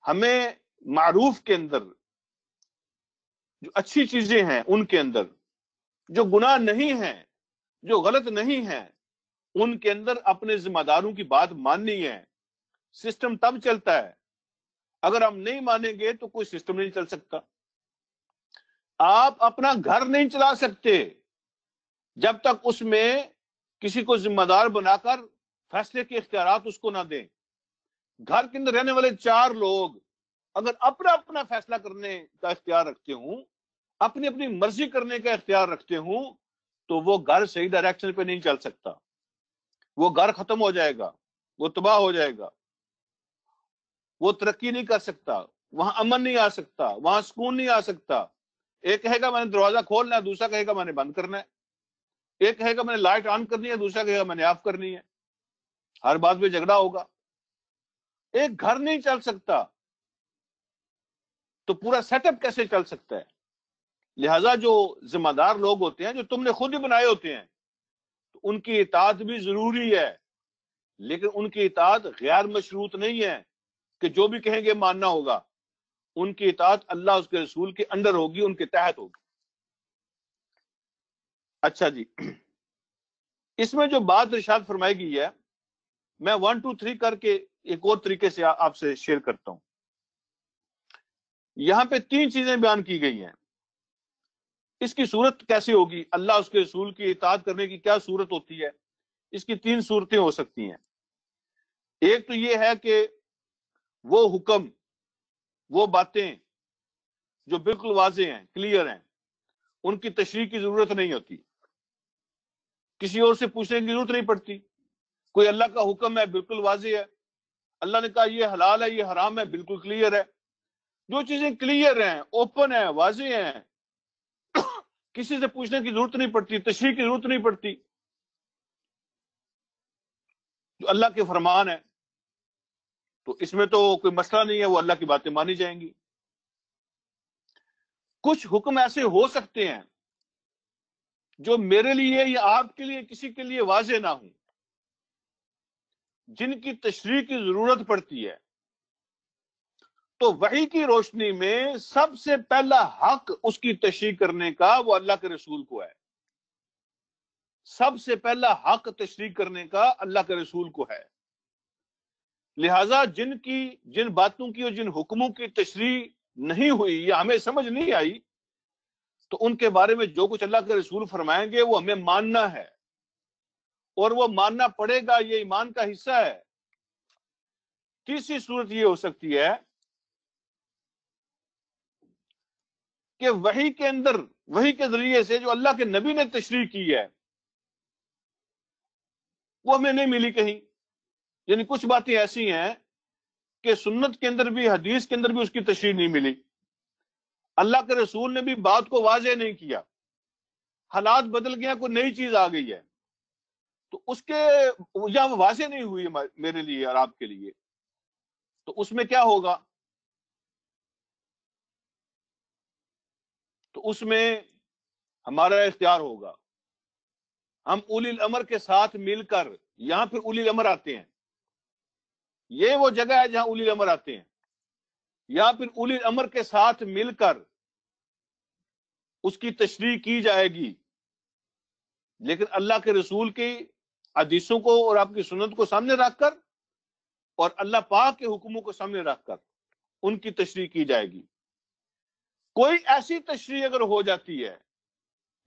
ہمیں معروف کے اندر جو اچھی چیزیں ہیں، ان کے اندر جو گناہ نہیں ہیں، جو غلط نہیں ہیں، ان کے اندر اپنے ذمہ داروں کی بات ماننی ہے۔ سسٹم تب چلتا ہے، اگر ہم نہیں مانیں گے تو کوئی سسٹم نہیں چل سکتا۔ آپ اپنا گھر نہیں چلا سکتے جب تک اس میں کسی کو ذمہ دار بنا کر فیصلے کے اختیارات اس کو نہ دیں۔ گھر کے اندر رہنے والے 4 لوگ اگر اپنا اپنا فیصلہ کرنے کا اختیار رکھتے ہوں، اپنی اپنی مرضی کرنے کا اختیار رکھتے ہوں، تو وہ گھر صحیح ڈائریکشن پہ نہیں چل سکتا، وہ گھر ختم ہو جائے گا، وہ تباہ ہو جائے گا، وہ ترقی نہیں کر سکتا، وہاں امن نہیں آ سکتا، وہاں سکون نہیں آ سکتا۔ ایک کہے گا میں نے دروازہ کھولنا ہے، دوسرا کہے گا میں نے بند کرنا ہے، ایک کہے گا میں نے لائٹ آن کرنی ہے، دوسرا کہے گا میں نے آف کرنی ہے، ہر بات پہ جھگڑا ہوگا، ایک گھر نہیں چل سکتا، تو پورا سیٹ اپ کیسے چل سکتا ہے؟ لہٰذا جو ذمہ دار لوگ ہوتے ہیں، جو تم نے خود ہی بنائے ہوتے ہیں، تو ان کی اطاعت بھی ضروری ہے، لیکن ان کی اطاعت غیر مشروط نہیں ہے کہ جو بھی کہیں گے ماننا ہوگا۔ ان کی اطاعت اللہ اس کے رسول کے انڈر ہوگی، ان کے تحت ہوگی۔ اچھا جی، اس میں جو بات ارشاد فرمائی گئی ہے، میں 1 2 3 کر کے ایک اور طریقے سے آپ سے شیئر کرتا ہوں۔ یہاں پہ 3 چیزیں بیان کی گئی ہیں۔ اس کی صورت کیسے ہوگی؟ اللہ اس کے رسول کی اطاعت کرنے کی کیا صورت ہوتی ہے؟ اس کی 3 صورتیں ہو سکتی ہیں۔ ایک تو یہ ہے کہ وہ حکم، وہ باتیں جو بالکل واضح ہیں، کلیئر ہیں، ان کی تشریح کی ضرورت نہیں ہوتی، کسی اور سے پوچھنے کی ضرورت نہیں پڑتی۔ کوئی اللہ کا حکم ہے، بالکل واضح ہے، اللہ نے کہا یہ حلال ہے، یہ حرام ہے، بالکل کلیئر ہے۔ جو چیزیں کلیئر ہیں، اوپن ہیں، واضح ہیں، کسی سے پوچھنے کی ضرورت نہیں پڑتی، تشریح کی ضرورت نہیں پڑتی، جو اللہ کے فرمان ہے، تو اس میں تو کوئی مسئلہ نہیں ہے، وہ اللہ کی باتیں مانی جائیں گی۔ کچھ حکم ایسے ہو سکتے ہیں جو میرے لیے یا آپ کے لیے کسی کے لیے واضح نہ ہوں، جن کی تشریح کی ضرورت پڑتی ہے، تو وحی کی روشنی میں سب سے پہلا حق اس کی تشریح کرنے کا وہ اللہ کے رسول کو ہے۔ سب سے پہلا حق تشریح کرنے کا اللہ کے رسول کو ہے۔ لہذا جن باتوں کی اور جن حکموں کی تشریح نہیں ہوئی یا ہمیں سمجھ نہیں آئی، تو ان کے بارے میں جو کچھ اللہ کے رسول فرمائیں گے وہ ہمیں ماننا ہے، اور وہ ماننا پڑے گا، یہ ایمان کا حصہ ہے۔ تیسری صورت یہ ہو سکتی ہے کہ وحی کے اندر، وحی کے ذریعے سے جو اللہ کے نبی نے تشریح کی ہے وہ ہمیں نہیں ملی کہیں۔ یعنی کچھ باتیں ایسی ہیں کہ سنت کے اندر بھی، حدیث کے اندر بھی اس کی تشریح نہیں ملی، اللہ کے رسول نے بھی بات کو واضح نہیں کیا، حالات بدل گیا، کوئی نئی چیز آ گئی ہے، تو اس کے یہاں واضح نہیں ہوئی میرے لیے اور آپ کے لیے، تو اس میں کیا ہوگا؟ تو اس میں ہمارا اختیار ہوگا، ہم اولی الامر کے ساتھ مل کر، یہاں پھر اولی الامر آتے ہیں، یہ وہ جگہ ہے جہاں اولی الامر آتے ہیں، یا پھر اولی الامر کے ساتھ مل کر اس کی تشریح کی جائے گی، لیکن اللہ کے رسول کی حدیثوں کو اور آپ کی سنت کو سامنے رکھ کر اور اللہ پاک کے حکموں کو سامنے رکھ کر ان کی تشریح کی جائے گی۔ کوئی ایسی تشریح اگر ہو جاتی ہے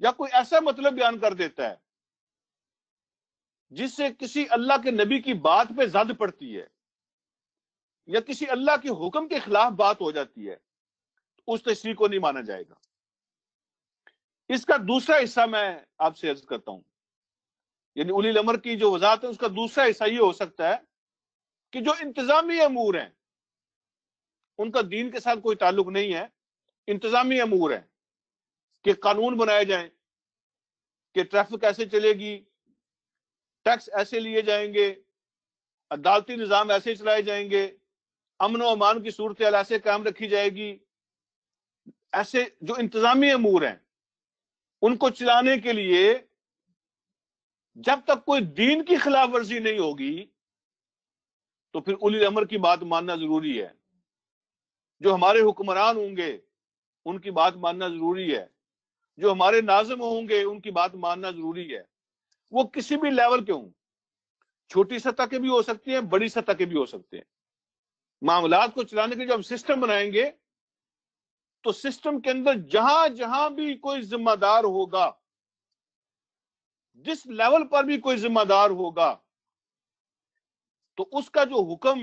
یا کوئی ایسا مطلب بیان کر دیتا ہے جس سے کسی اللہ کے نبی کی بات پہ زد پڑتی ہے یا کسی اللہ کے حکم کے خلاف بات ہو جاتی ہے، اس تشریح کو نہیں مانا جائے گا۔ اس کا دوسرا حصہ میں آپ سے عرض کرتا ہوں، یعنی اولی الامر کی جو وضاحت ہے اس کا دوسرا حصہ یہ ہو سکتا ہے کہ جو انتظامی امور ہیں ان کا دین کے ساتھ کوئی تعلق نہیں ہے، انتظامی امور ہیں کہ قانون بنائے جائیں کہ ٹریفک ایسے چلے گی، ٹیکس ایسے لیے جائیں گے، عدالتی نظام ایسے چلائے جائیں گے، امن و امان کی صورتحال ایسے قائم رکھی جائے گی، ایسے جو انتظامی امور ہیں ان کو چلانے کے لیے جب تک کوئی دین کی خلاف ورزی نہیں ہوگی تو پھر اولی الامر کی بات ماننا ضروری ہے۔ جو ہمارے حکمران ہوں گے ان کی بات ماننا ضروری ہے، جو ہمارے ناظم ہوں گے ان کی بات ماننا ضروری ہے، وہ کسی بھی لیول کے ہوں، چھوٹی سطح کے بھی ہو سکتے ہیں، بڑی سطح کے بھی ہو سکتے ہیں۔ معاملات کو چلانے کے جو ہم سسٹم بنائیں گے تو سسٹم کے اندر جہاں جہاں بھی کوئی ذمہ دار ہوگا، جس لیول پر بھی کوئی ذمہ دار ہوگا، تو اس کا جو حکم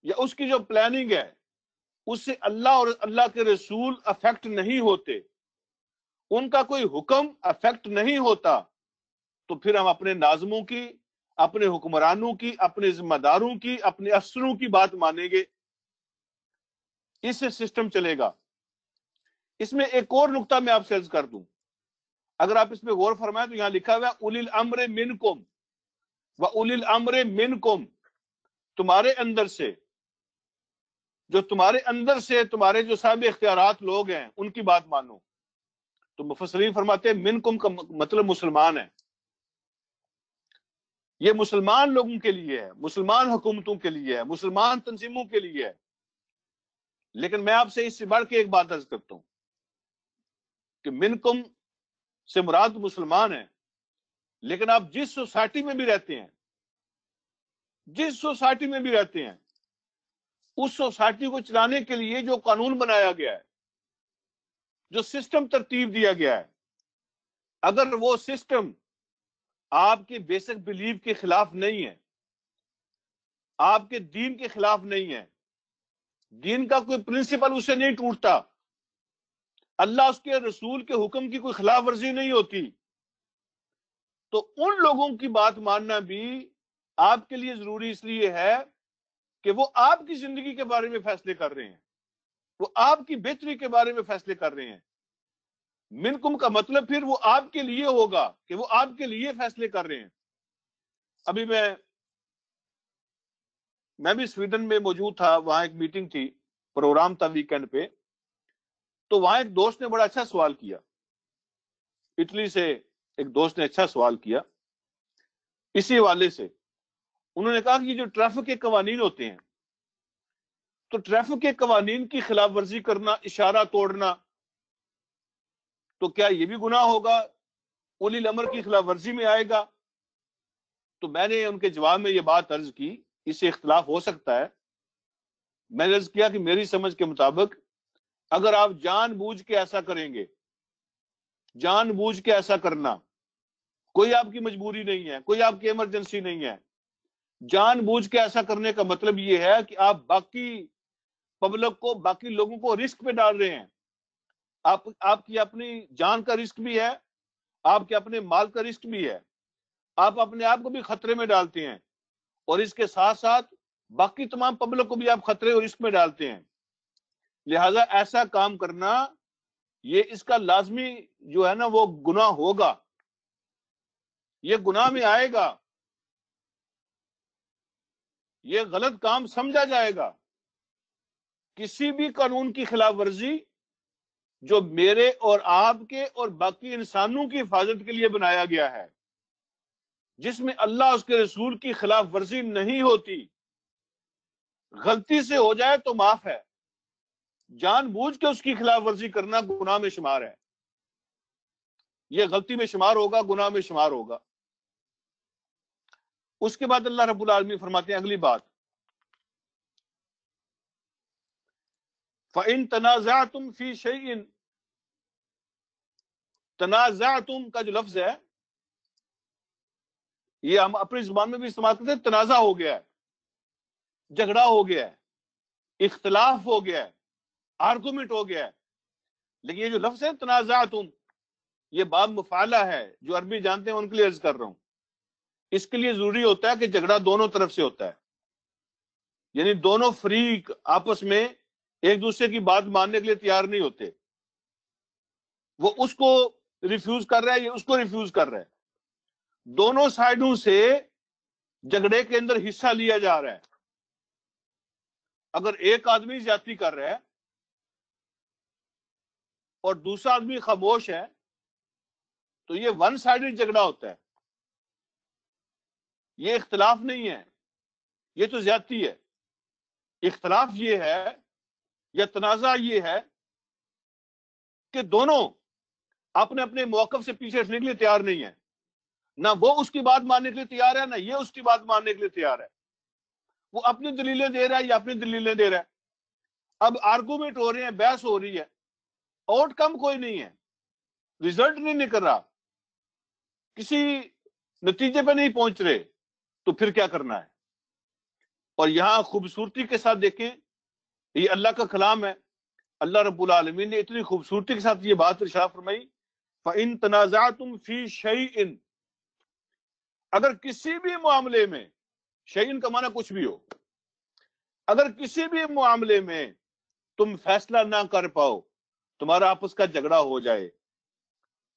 یا اس کی جو پلاننگ ہے اس سے اللہ اور اللہ کے رسول افیکٹ نہیں ہوتے، ان کا کوئی حکم افیکٹ نہیں ہوتا، تو پھر ہم اپنے ناظموں کی، اپنے حکمرانوں کی، اپنے ذمہ داروں کی، اپنے افسروں کی بات مانیں گے، اس سے سسٹم چلے گا۔ اس میں ایک اور نقطہ میں آپ سے عرض کر دوں، اگر آپ اس میں غور فرمائیں تو یہاں لکھا ہوا ہے اولی الامر منکم و اولی الامر منکم، تمہارے اندر سے، جو تمہارے اندر سے تمہارے جو صاحب اختیارات لوگ ہیں ان کی بات مانو۔ تو مفسرین فرماتے ہیں منکم کا مطلب مسلمان ہے، یہ مسلمان لوگوں کے لیے ہے، مسلمان حکومتوں کے لیے ہے، مسلمان تنظیموں کے لیے ہے۔ لیکن میں آپ سے اس سے بڑھ کے ایک بات عرض کرتا ہوں کہ منکم سے مراد مسلمان ہے، لیکن آپ جس سوسائٹی میں بھی رہتے ہیں، جس سوسائٹی میں بھی رہتے ہیں، اس سوسائٹی کو چلانے کے لیے جو قانون بنایا گیا ہے، جو سسٹم ترتیب دیا گیا ہے، اگر وہ سسٹم آپ کے بیسک بلیف کے خلاف نہیں ہے، آپ کے دین کے خلاف نہیں ہے، دین کا کوئی پرنسپل اسے نہیں ٹوٹتا، اللہ اس کے رسول کے حکم کی کوئی خلاف ورزی نہیں ہوتی، تو ان لوگوں کی بات ماننا بھی آپ کے لیے ضروری اس لیے ہے کہ وہ آپ کی زندگی کے بارے میں فیصلے کر رہے ہیں، وہ آپ کی بہتری کے بارے میں فیصلے کر رہے ہیں۔ منکم کا مطلب پھر وہ آپ کے لیے ہوگا کہ وہ آپ کے لیے فیصلے کر رہے ہیں۔ ابھی میں بھی سویڈن میں موجود تھا، وہاں ایک میٹنگ تھی، پروگرام تھا ویکینڈ پہ، تو وہاں ایک دوست نے بڑا اچھا سوال کیا، اٹلی سے ایک دوست نے اچھا سوال کیا اسی حوالے سے۔ انہوں نے کہا کہ یہ جو ٹریفک کے قوانین ہوتے ہیں، تو ٹریفک کے قوانین کی خلاف ورزی کرنا، اشارہ توڑنا، تو کیا یہ بھی گناہ ہوگا، اولی الامر کی خلاف ورزی میں آئے گا؟ تو میں نے ان کے جواب میں یہ بات عرض کی، اس سے اختلاف ہو سکتا ہے۔ میں نے عرض کیا کہ میری سمجھ کے مطابق اگر آپ جان بوجھ کے ایسا کریں گے، جان بوجھ کے ایسا کرنا، کوئی آپ کی مجبوری نہیں ہے، کوئی آپ کی ایمرجنسی نہیں ہے، جان بوجھ کے ایسا کرنے کا مطلب یہ ہے کہ آپ باقی پبلک کو، باقی لوگوں کو رسک پہ ڈال رہے ہیں، آپ کی اپنی جان کا رسک بھی ہے، آپ کے اپنے مال کا رسک بھی ہے، آپ اپنے آپ کو بھی خطرے میں ڈالتے ہیں، اور اس کے ساتھ ساتھ باقی تمام پبلک کو بھی آپ خطرے اور رسک میں ڈالتے ہیں۔ لہذا ایسا کام کرنا، یہ اس کا لازمی جو ہے نا وہ گناہ ہوگا، یہ گناہ میں آئے گا، یہ غلط کام سمجھا جائے گا۔ کسی بھی قانون کی خلاف ورزی جو میرے اور آپ کے اور باقی انسانوں کی حفاظت کے لیے بنایا گیا ہے، جس میں اللہ اس کے رسول کی خلاف ورزی نہیں ہوتی، غلطی سے ہو جائے تو معاف ہے، جان بوجھ کے اس کی خلاف ورزی کرنا گناہ میں شمار ہے، یہ غلطی میں شمار ہوگا، گناہ میں شمار ہوگا۔ اس کے بعد اللہ رب العالمین فرماتے ہیں اگلی بات، فَإِن تَنَازَعْتُمْ فِي شَيْءٍ، تنازعتم کا جو لفظ ہے یہ ہم اپنی زبان میں بھی استعمال کرتے ہیں، تنازع ہو گیا ہے، جھگڑا ہو گیا ہے، اختلاف ہو گیا ہے، آرگومنٹ ہو گیا ہے، لیکن یہ جو لفظ ہے تنازعتم، یہ باب مفعلہ ہے، جو عربی جانتے ہیں ان کے لیے عرض کر رہا ہوں۔ اس کے لیے ضروری ہوتا ہے کہ جھگڑا دونوں طرف سے ہوتا ہے، یعنی دونوں فریق آپس میں ایک دوسرے کی بات ماننے کے لیے تیار نہیں ہوتے، وہ اس کو ریفیوز کر رہا ہے، یہ اس کو ریفیوز کر رہا ہے، دونوں سائڈوں سے جھگڑے کے اندر حصہ لیا جا رہا ہے۔ اگر ایک آدمی زیادتی کر رہا ہے اور دوسرا آدمی خاموش ہے تو یہ ون سائیڈڈ جھگڑا ہوتا ہے، یہ اختلاف نہیں ہے، یہ تو زیادتی ہے۔ اختلاف یہ ہے یا تنازع یہ ہے کہ دونوں اپنے اپنے موقف سے پیچھے ہٹنے کے لیے تیار نہیں ہے، نہ وہ اس کی بات ماننے کے لیے تیار ہے، نہ یہ اس کی بات ماننے کے لیے تیار ہے، وہ اپنی دلیلیں دے رہا ہے یا اپنی دلیلیں دے رہا ہے۔ اب آرگومنٹ ہو رہے ہیں، بحث ہو رہی ہے، آؤٹ کم کوئی نہیں ہے، ریزلٹ نہیں نکل رہا، کسی نتیجے پہ نہیں پہنچ رہے، تو پھر کیا کرنا ہے؟ اور یہاں خوبصورتی کے ساتھ دیکھیں، یہ اللہ کا کلام ہے، اللہ رب العالمین نے اتنی خوبصورتی کے ساتھ یہ بات ارشاد فرمائی، فَإِن تَنَازَعْتُمْ فِي شَيْءٍ، اگر کسی بھی معاملے میں، شیئن کا معنی کچھ بھی ہو، اگر کسی بھی معاملے میں تم فیصلہ نہ کر پاؤ، تمہارا آپس کا جھگڑا ہو جائے،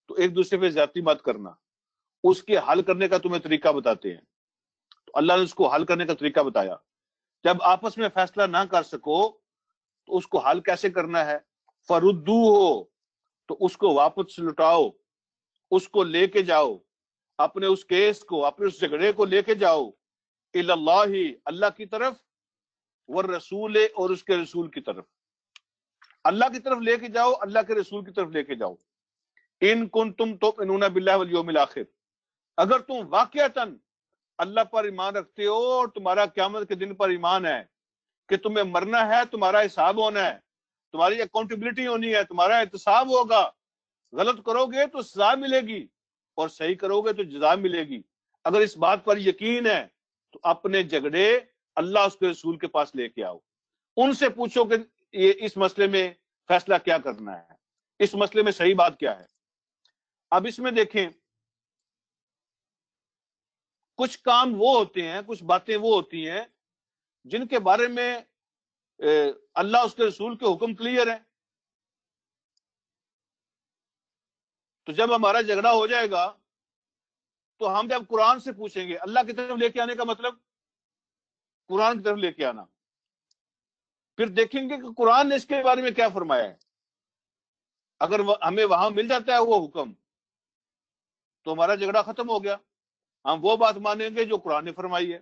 تو ایک دوسرے پہ زیادتی مت کرنا، اس کے حل کرنے کا تمہیں طریقہ بتاتے ہیں۔ تو اللہ نے اس کو حل کرنے کا طریقہ بتایا، جب آپس میں فیصلہ نہ کر سکو تو اس کو حل کیسے کرنا ہے؟ فَرُدُّوهُ، تو اس کو واپس لوٹاؤ، اس کو لے کے جاؤ، اپنے اس کیس کو، اپنے اس جھگڑے کو لے کے جاؤ الی اللہ، اللہ کی طرف، والرسول، اور اس کے رسول کی طرف، اللہ کی طرف لے کے جاؤ، اللہ کے رسول کی طرف لے کے جاؤ۔ ان کنتم تؤمنون باللہ والیوم الاخر، اگر تم واقعتاً اللہ پر ایمان رکھتے ہو اور تمہارا قیامت کے دن پر ایمان ہے کہ تمہیں مرنا ہے، تمہارا حساب ہونا ہے، تمہاری اکاؤنٹیبلٹی ہونی ہے، تمہارا احتساب ہوگا، غلط کرو گے تو سزا ملے گی اور صحیح کرو گے تو جزا ملے گی، اگر اس بات پر یقین ہے تو اپنے جھگڑے اللہ اس کے رسول کے پاس لے کے آؤ، ان سے پوچھو کہ یہ اس مسئلے میں فیصلہ کیا کرنا ہے، اس مسئلے میں صحیح بات کیا ہے۔ اب اس میں دیکھیں، کچھ کام وہ ہوتے ہیں، کچھ باتیں وہ ہوتی ہیں جن کے بارے میں اللہ اس کے رسول کے حکم کلیئر ہے، تو جب ہمارا جھگڑا ہو جائے گا تو ہم جب قرآن سے پوچھیں گے، اللہ کی طرف لے کے آنے کا مطلب قرآن کی طرف لے کے آنا، پھر دیکھیں گے کہ قرآن نے اس کے بارے میں کیا فرمایا ہے، اگر ہمیں وہاں مل جاتا ہے وہ حکم تو ہمارا جھگڑا ختم ہو گیا، ہم وہ بات مانیں گے جو قرآن نے فرمائی ہے۔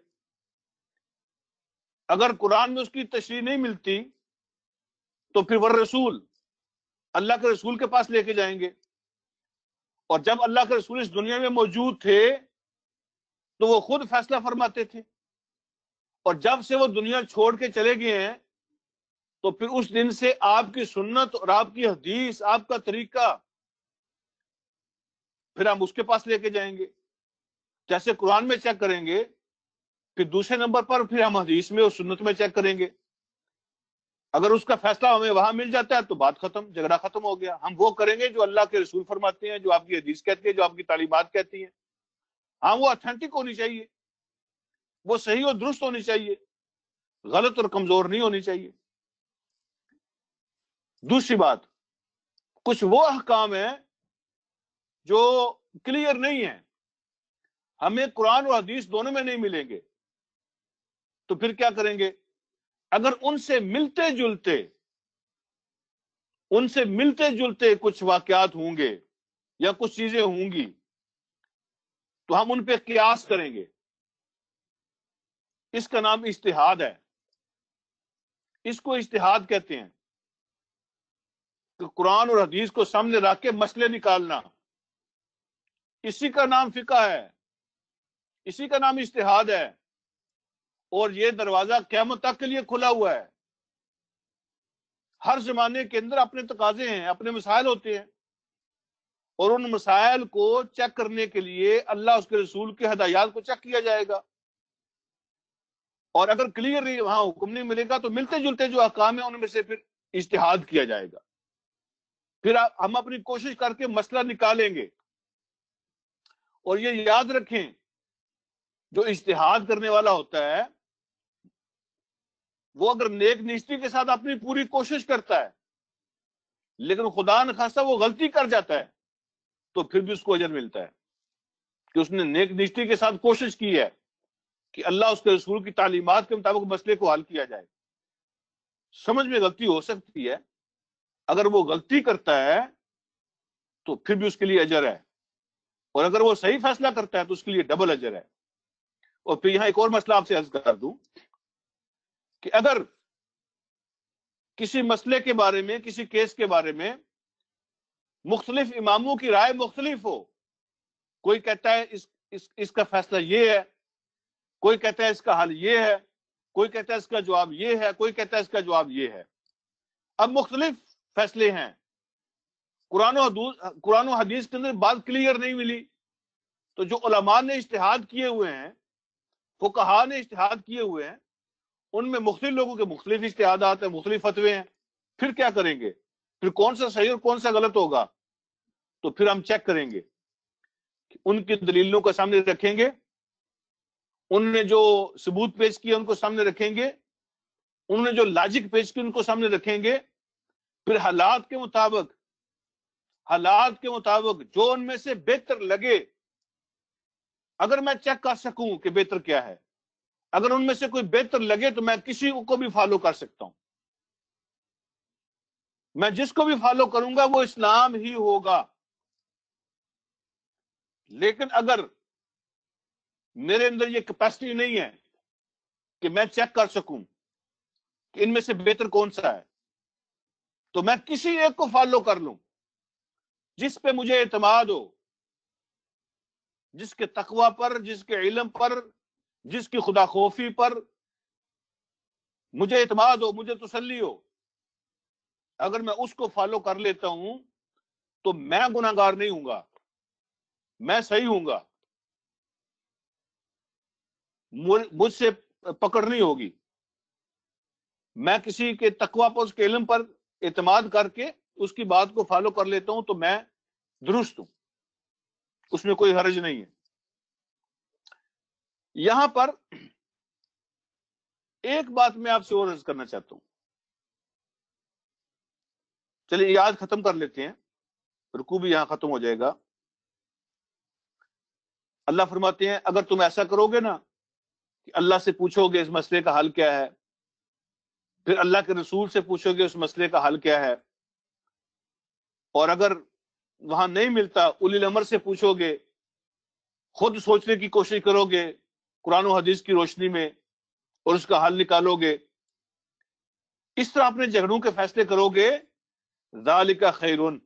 اگر قرآن میں اس کی تشریح نہیں ملتی تو پھر والرسول، اللہ کے رسول کے پاس لے کے جائیں گے، اور جب اللہ کے رسول اس دنیا میں موجود تھے تو وہ خود فیصلہ فرماتے تھے، اور جب سے وہ دنیا چھوڑ کے چلے گئے ہیں تو پھر اس دن سے آپ کی سنت اور آپ کی حدیث، آپ کا طریقہ، پھر ہم اس کے پاس لے کے جائیں گے، جیسے قرآن میں چیک کریں گے، پھر دوسرے نمبر پر پھر ہم حدیث میں اور سنت میں چیک کریں گے، اگر اس کا فیصلہ ہمیں وہاں مل جاتا ہے تو بات ختم، جھگڑا ختم ہو گیا، ہم وہ کریں گے جو اللہ کے رسول فرماتے ہیں، جو آپ کی حدیث کہتی ہے، جو آپ کی تعلیمات کہتی ہیں، ہاں وہ اتھینٹک ہونی چاہیے، وہ صحیح اور درست ہونی چاہیے، غلط اور کمزور نہیں ہونی چاہیے۔ دوسری بات، کچھ وہ احکام ہیں جو کلیئر نہیں ہیں، ہمیں قرآن اور حدیث دونوں میں نہیں ملیں گے تو پھر کیا کریں گے؟ اگر ان سے ملتے جلتے کچھ واقعات ہوں گے یا کچھ چیزیں ہوں گی تو ہم ان پہ قیاس کریں گے. اس کا نام اجتہاد ہے. اس کو اجتہاد کہتے ہیں کہ قرآن اور حدیث کو سامنے رکھ کے مسئلے نکالنا. اسی کا نام فقہ ہے, اسی کا نام اجتہاد ہے. اور یہ دروازہ قیامت تک کے لیے کھلا ہوا ہے. ہر زمانے کے اندر اپنے تقاضے ہیں, اپنے مسائل ہوتے ہیں, اور ان مسائل کو چیک کرنے کے لیے اللہ اس کے رسول کے ہدایات کو چیک کیا جائے گا. اور اگر کلیئر وہاں حکم نہیں ملے گا تو ملتے جلتے جو احکام ہیں ان میں سے پھر اجتہاد کیا جائے گا. پھر ہم اپنی کوشش کر کے مسئلہ نکالیں گے. اور یہ یاد رکھیں, جو اجتہاد کرنے والا ہوتا ہے وہ اگر نیک نیستی کے ساتھ اپنی پوری کوشش کرتا ہے لیکن خدا نخواستہ وہ غلطی کر جاتا ہے تو پھر بھی اس کو اجر ملتا ہے کہ اس نے نیک نیستی کے ساتھ کوشش کی ہے کہ اللہ اس کے رسول کی تعلیمات کے مطابق مسئلے کو حل کیا جائے. سمجھ میں غلطی ہو سکتی ہے, اگر وہ غلطی کرتا ہے تو پھر بھی اس کے لیے اجر ہے, اور اگر وہ صحیح فیصلہ کرتا ہے تو اس کے لیے ڈبل اجر ہے. اور پھر یہاں ایک اور مسئلہ آپ سے عرض کر دوں کہ اگر کسی مسئلے کے بارے میں, کسی کیس کے بارے میں مختلف اماموں کی رائے مختلف ہو, کوئی کہتا ہے اس کا فیصلہ یہ ہے, کوئی کہتا ہے اس کا حل یہ ہے, کوئی کہتا ہے اس کا جواب یہ ہے, کوئی کہتا ہے اس کا جواب یہ ہے. اب مختلف فیصلے ہیں, قرآن و حدیث کے اندر بات کلیئر نہیں ملی, تو جو علماء نے اجتہاد کیے ہوئے ہیں, فقہاء نے اجتہاد کیے ہوئے ہیں, ان میں مختلف لوگوں کے مختلف اجتہادات ہیں, مختلف فتوے ہیں. پھر کیا کریں گے؟ پھر کون سا صحیح اور کون سا غلط ہوگا؟ تو پھر ہم چیک کریں گے, ان کی دلیلوں کو سامنے رکھیں گے, ان نے جو ثبوت پیش کیا ان کو سامنے رکھیں گے, انہوں نے جو لاجک پیش کی ان کو سامنے رکھیں گے. پھر حالات کے مطابق جو ان میں سے بہتر لگے, اگر میں چیک کر سکوں کہ بہتر کیا ہے, اگر ان میں سے کوئی بہتر لگے تو میں کسی کو بھی فالو کر سکتا ہوں. میں جس کو بھی فالو کروں گا وہ اسلام ہی ہوگا. لیکن اگر میرے اندر یہ کیپیسٹی نہیں ہے کہ میں چیک کر سکوں کہ ان میں سے بہتر کون سا ہے, تو میں کسی ایک کو فالو کر لوں جس پہ مجھے اعتماد ہو, جس کے تقوی پر, جس کے علم پر, جس کی خدا خوفی پر مجھے اعتماد ہو, مجھے تسلی ہو. اگر میں اس کو فالو کر لیتا ہوں تو میں گناہگار نہیں ہوں گا, میں صحیح ہوں گا, مجھ سے پکڑ نہیں ہوگی. میں کسی کے تقوی پر, اس کے علم پر اعتماد کر کے اس کی بات کو فالو کر لیتا ہوں تو میں درست ہوں, اس میں کوئی حرج نہیں ہے. یہاں پر ایک بات میں آپ سے اور عرض کرنا چاہتا ہوں. چلیے یاد ختم کر لیتے ہیں, رکوع بھی یہاں ختم ہو جائے گا. اللہ فرماتے ہیں اگر تم ایسا کرو گے نا کہ اللہ سے پوچھو گے اس مسئلے کا حل کیا ہے, پھر اللہ کے رسول سے پوچھو گے اس مسئلے کا حل کیا ہے, اور اگر وہاں نہیں ملتا اولی الامر سے پوچھو گے, خود سوچنے کی کوشش کرو گے قرآن و حدیث کی روشنی میں اور اس کا حل نکالو گے, اس طرح اپنے جھگڑوں کے فیصلے کرو گے, ذالک خیرون,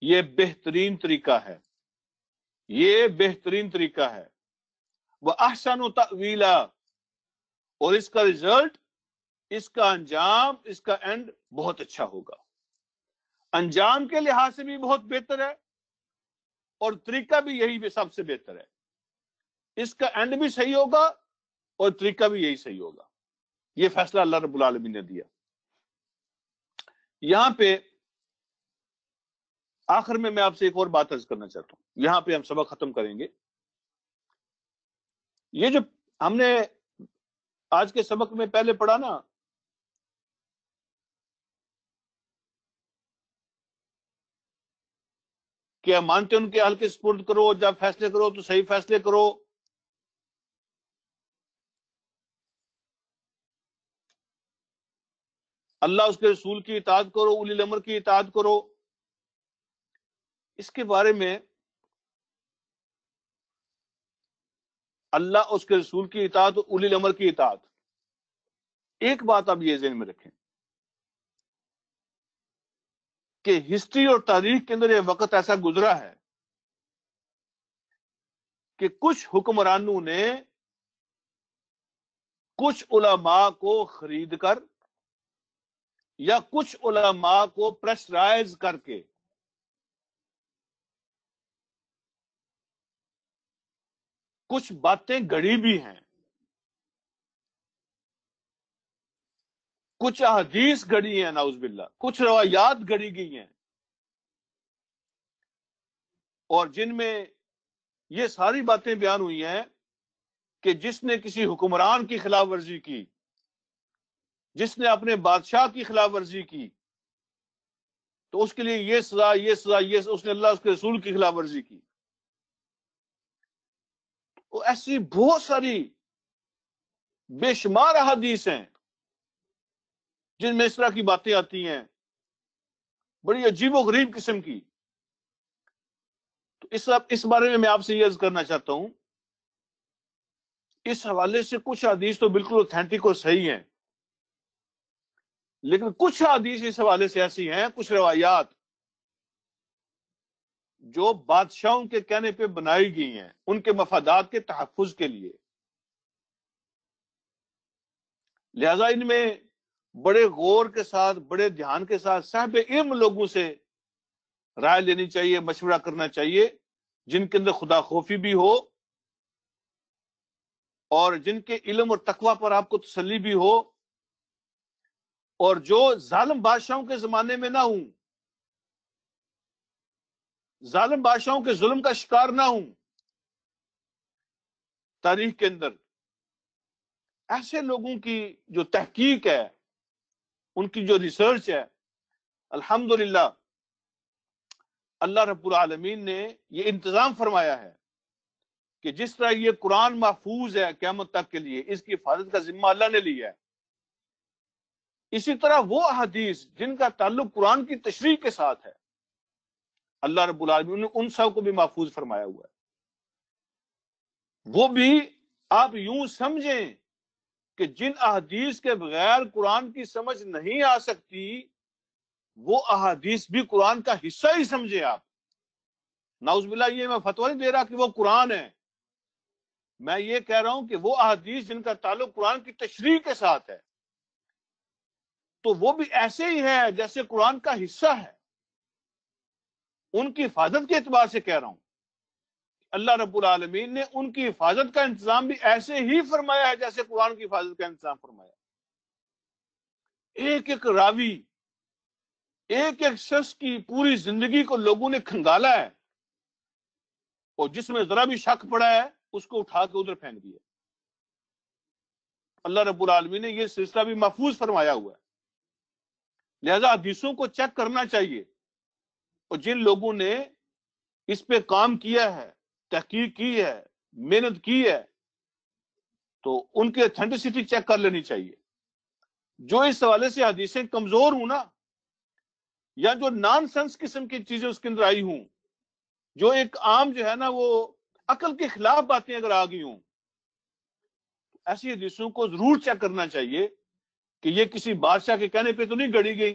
یہ بہترین طریقہ ہے, یہ بہترین طریقہ ہے. وَأَحْسَنُ تَأْوِيلًا, اور اس کا رزلٹ, اس کا انجام, اس کا اینڈ بہت اچھا ہوگا. انجام کے لحاظ سے بھی بہت بہتر ہے اور طریقہ بھی یہی سب سے بہتر ہے. اس کا اینڈ بھی صحیح ہوگا اور طریقہ بھی یہی صحیح ہوگا. یہ فیصلہ اللہ رب العالمین نے دیا. یہاں پہ آخر میں آپ سے ایک اور بات عرض کرنا چاہتا ہوں, یہاں پہ ہم سبق ختم کریں گے. یہ جو ہم نے آج کے سبق میں پہلے پڑھا نا, کہ امانتیں ان کے اہل کے سپرد کرو، جب فیصلے کرو تو صحیح فیصلے کرو. اللہ اس کے رسول کی اطاعت کرو، اولی الامر کی اطاعت کرو. اس کے بارے میں اللہ اس کے رسول کی اطاعت، اولی الامر کی اطاعت. ایک بات آپ یہ ذہن میں رکھیں کہ ہسٹری اور تاریخ کے اندر یہ وقت ایسا گزرا ہے کہ کچھ حکمرانوں نے کچھ علماء کو خرید کر یا کچھ علماء کو پریشرائز کر کے کچھ باتیں گڑی بھی ہیں، کچھ احادیث گڑی ہیں، نعوذ باللہ، کچھ روایات گڑی گئی ہیں، اور جن میں یہ ساری باتیں بیان ہوئی ہیں کہ جس نے کسی حکمران کی خلاف ورزی کی، جس نے اپنے بادشاہ کی خلاف ورزی کی، تو اس کے لیے یہ سزا، یہ سزا، یہ سزا. اس نے اللہ اس کے رسول کی خلاف ورزی کی. تو ایسی بہت ساری بے شمار احادیث ہیں جن میں اس طرح کی باتیں آتی ہیں، بڑی عجیب و غریب قسم کی. تو اس بارے میں آپ سے یہ عرض کرنا چاہتا ہوں، اس حوالے سے کچھ حدیث تو بالکل اوتھینٹک اور صحیح ہیں، لیکن کچھ حدیث اس حوالے سے ایسی ہیں، کچھ روایات جو بادشاہوں کے کہنے پہ بنائی گئی ہیں ان کے مفادات کے تحفظ کے لیے. لہذا ان میں بڑے غور کے ساتھ، بڑے دھیان کے ساتھ صاحب علم لوگوں سے رائے لینی چاہیے، مشورہ کرنا چاہیے، جن کے اندر خدا خوفی بھی ہو اور جن کے علم اور تقوی پر آپ کو تسلی بھی ہو، اور جو ظالم بادشاہوں کے زمانے میں نہ ہوں، ظالم بادشاہوں کے ظلم کا شکار نہ ہوں. تاریخ کے اندر ایسے لوگوں کی جو تحقیق ہے، ان کی جو ریسرچ ہے، الحمدللہ اللہ رب العالمین نے یہ انتظام فرمایا ہے کہ جس طرح یہ قرآن محفوظ ہے قیامت تک کے لیے، اس کی حفاظت کا ذمہ اللہ نے لیا ہے، اسی طرح وہ احادیث جن کا تعلق قرآن کی تشریح کے ساتھ ہے، اللہ رب العالمین نے ان سب کو بھی محفوظ فرمایا ہوا ہے. وہ بھی آپ یوں سمجھیں کہ جن احادیث کے بغیر قرآن کی سمجھ نہیں آ سکتی، وہ احادیث بھی قرآن کا حصہ ہی سمجھے آپ. نعوذ باللہ یہ میں فتویٰ نہیں دے رہا کہ وہ قرآن ہے، میں یہ کہہ رہا ہوں کہ وہ احادیث جن کا تعلق قرآن کی تشریح کے ساتھ ہے تو وہ بھی ایسے ہی ہے جیسے قرآن کا حصہ ہے. ان کی حفاظت کے اعتبار سے کہہ رہا ہوں، اللہ رب العالمین نے ان کی حفاظت کا انتظام بھی ایسے ہی فرمایا ہے جیسے قرآن کی حفاظت کا انتظام فرمایا. ایک ایک راوی، ایک ایک شخص کی پوری زندگی کو لوگوں نے کھنگالا ہے، اور جس میں ذرا بھی شک پڑا ہے اس کو اٹھا کے ادھر پھینک دیا. اللہ رب العالمین نے یہ سلسلہ بھی محفوظ فرمایا ہوا ہے. لہذا حدیثوں کو چیک کرنا چاہیے، اور جن لوگوں نے اس پہ کام کیا ہے، تحقیق کی ہے، محنت کی ہے، تو ان کی اتھینٹسٹی چیک کر لینی چاہیے. جو اس حوالے سے حدیثیں کمزور ہوں نا، یا جو نان سینس قسم کی چیزیں اس کے اندر آئی ہوں، جو ایک عام جو ہے نا وہ عقل کے خلاف باتیں اگر آ گئی ہوں، ایسی حدیثوں کو ضرور چیک کرنا چاہیے کہ یہ کسی بادشاہ کے کہنے پہ تو نہیں گڑی گئی،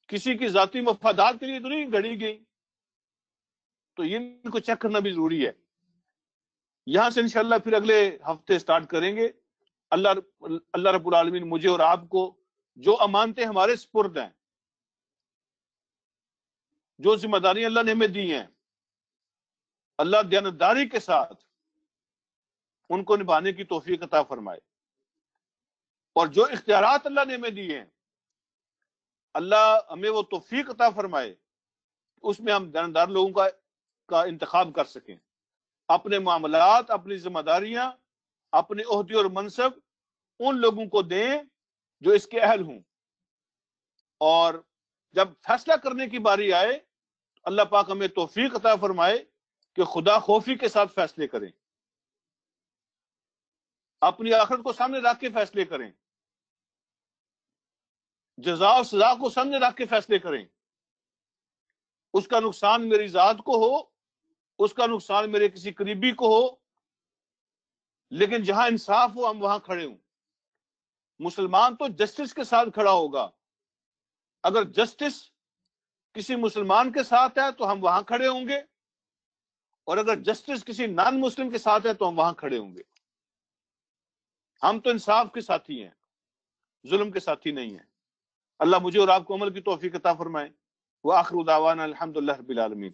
کسی کی ذاتی مفادات کے لیے تو نہیں گڑی گئی. تو ان کو چیک کرنا بھی ضروری ہے. یہاں سے انشاءاللہ پھر اگلے ہفتے سٹارٹ کریں گے. اللہ رب العالمین مجھے اور آپ کو جو امانتیں ہمارے سپرد ہیں، جو ذمہ داریاں اللہ نے ہمیں دی ہیں، اللہ دیانتداری کے ساتھ ان کو نبھانے کی توفیق عطا فرمائے. اور جو اختیارات اللہ نے ہمیں دیے ہیں، اللہ ہمیں وہ توفیق عطا فرمائے اس میں ہم دیانتدار لوگوں کا انتخاب کر سکیں. اپنے معاملات، اپنی ذمہ داریاں، اپنے عہدے اور منصب ان لوگوں کو دیں جو اس کے اہل ہوں، اور جب فیصلہ کرنے کی باری آئے اللہ پاک ہمیں توفیق عطا فرمائے کہ خدا خوفی کے ساتھ فیصلے کریں، اپنی آخرت کو سامنے رکھ کے فیصلے کریں، جزا و سزا کو سامنے رکھ کے فیصلے کریں۔ اس کا نقصان میری ذات کو ہو، اس کا نقصان میرے کسی قریبی کو ہو، لیکن جہاں انصاف ہو ہم وہاں کھڑے ہوں۔ مسلمان تو جسٹس کے ساتھ کھڑا ہوگا، اگر جسٹس کسی مسلمان کے ساتھ ہے تو ہم وہاں کھڑے ہوں گے، اور اگر جسٹس کسی نان مسلم کے ساتھ ہے تو ہم وہاں کھڑے ہوں گے۔ ہم تو انصاف کے ساتھی ہیں، ظلم کے ساتھی نہیں ہیں۔ اللہ مجھے اور آپ کو عمل کی توفیق عطا فرمائے۔ وآخر دعوانا الحمدللہ رب العالمین۔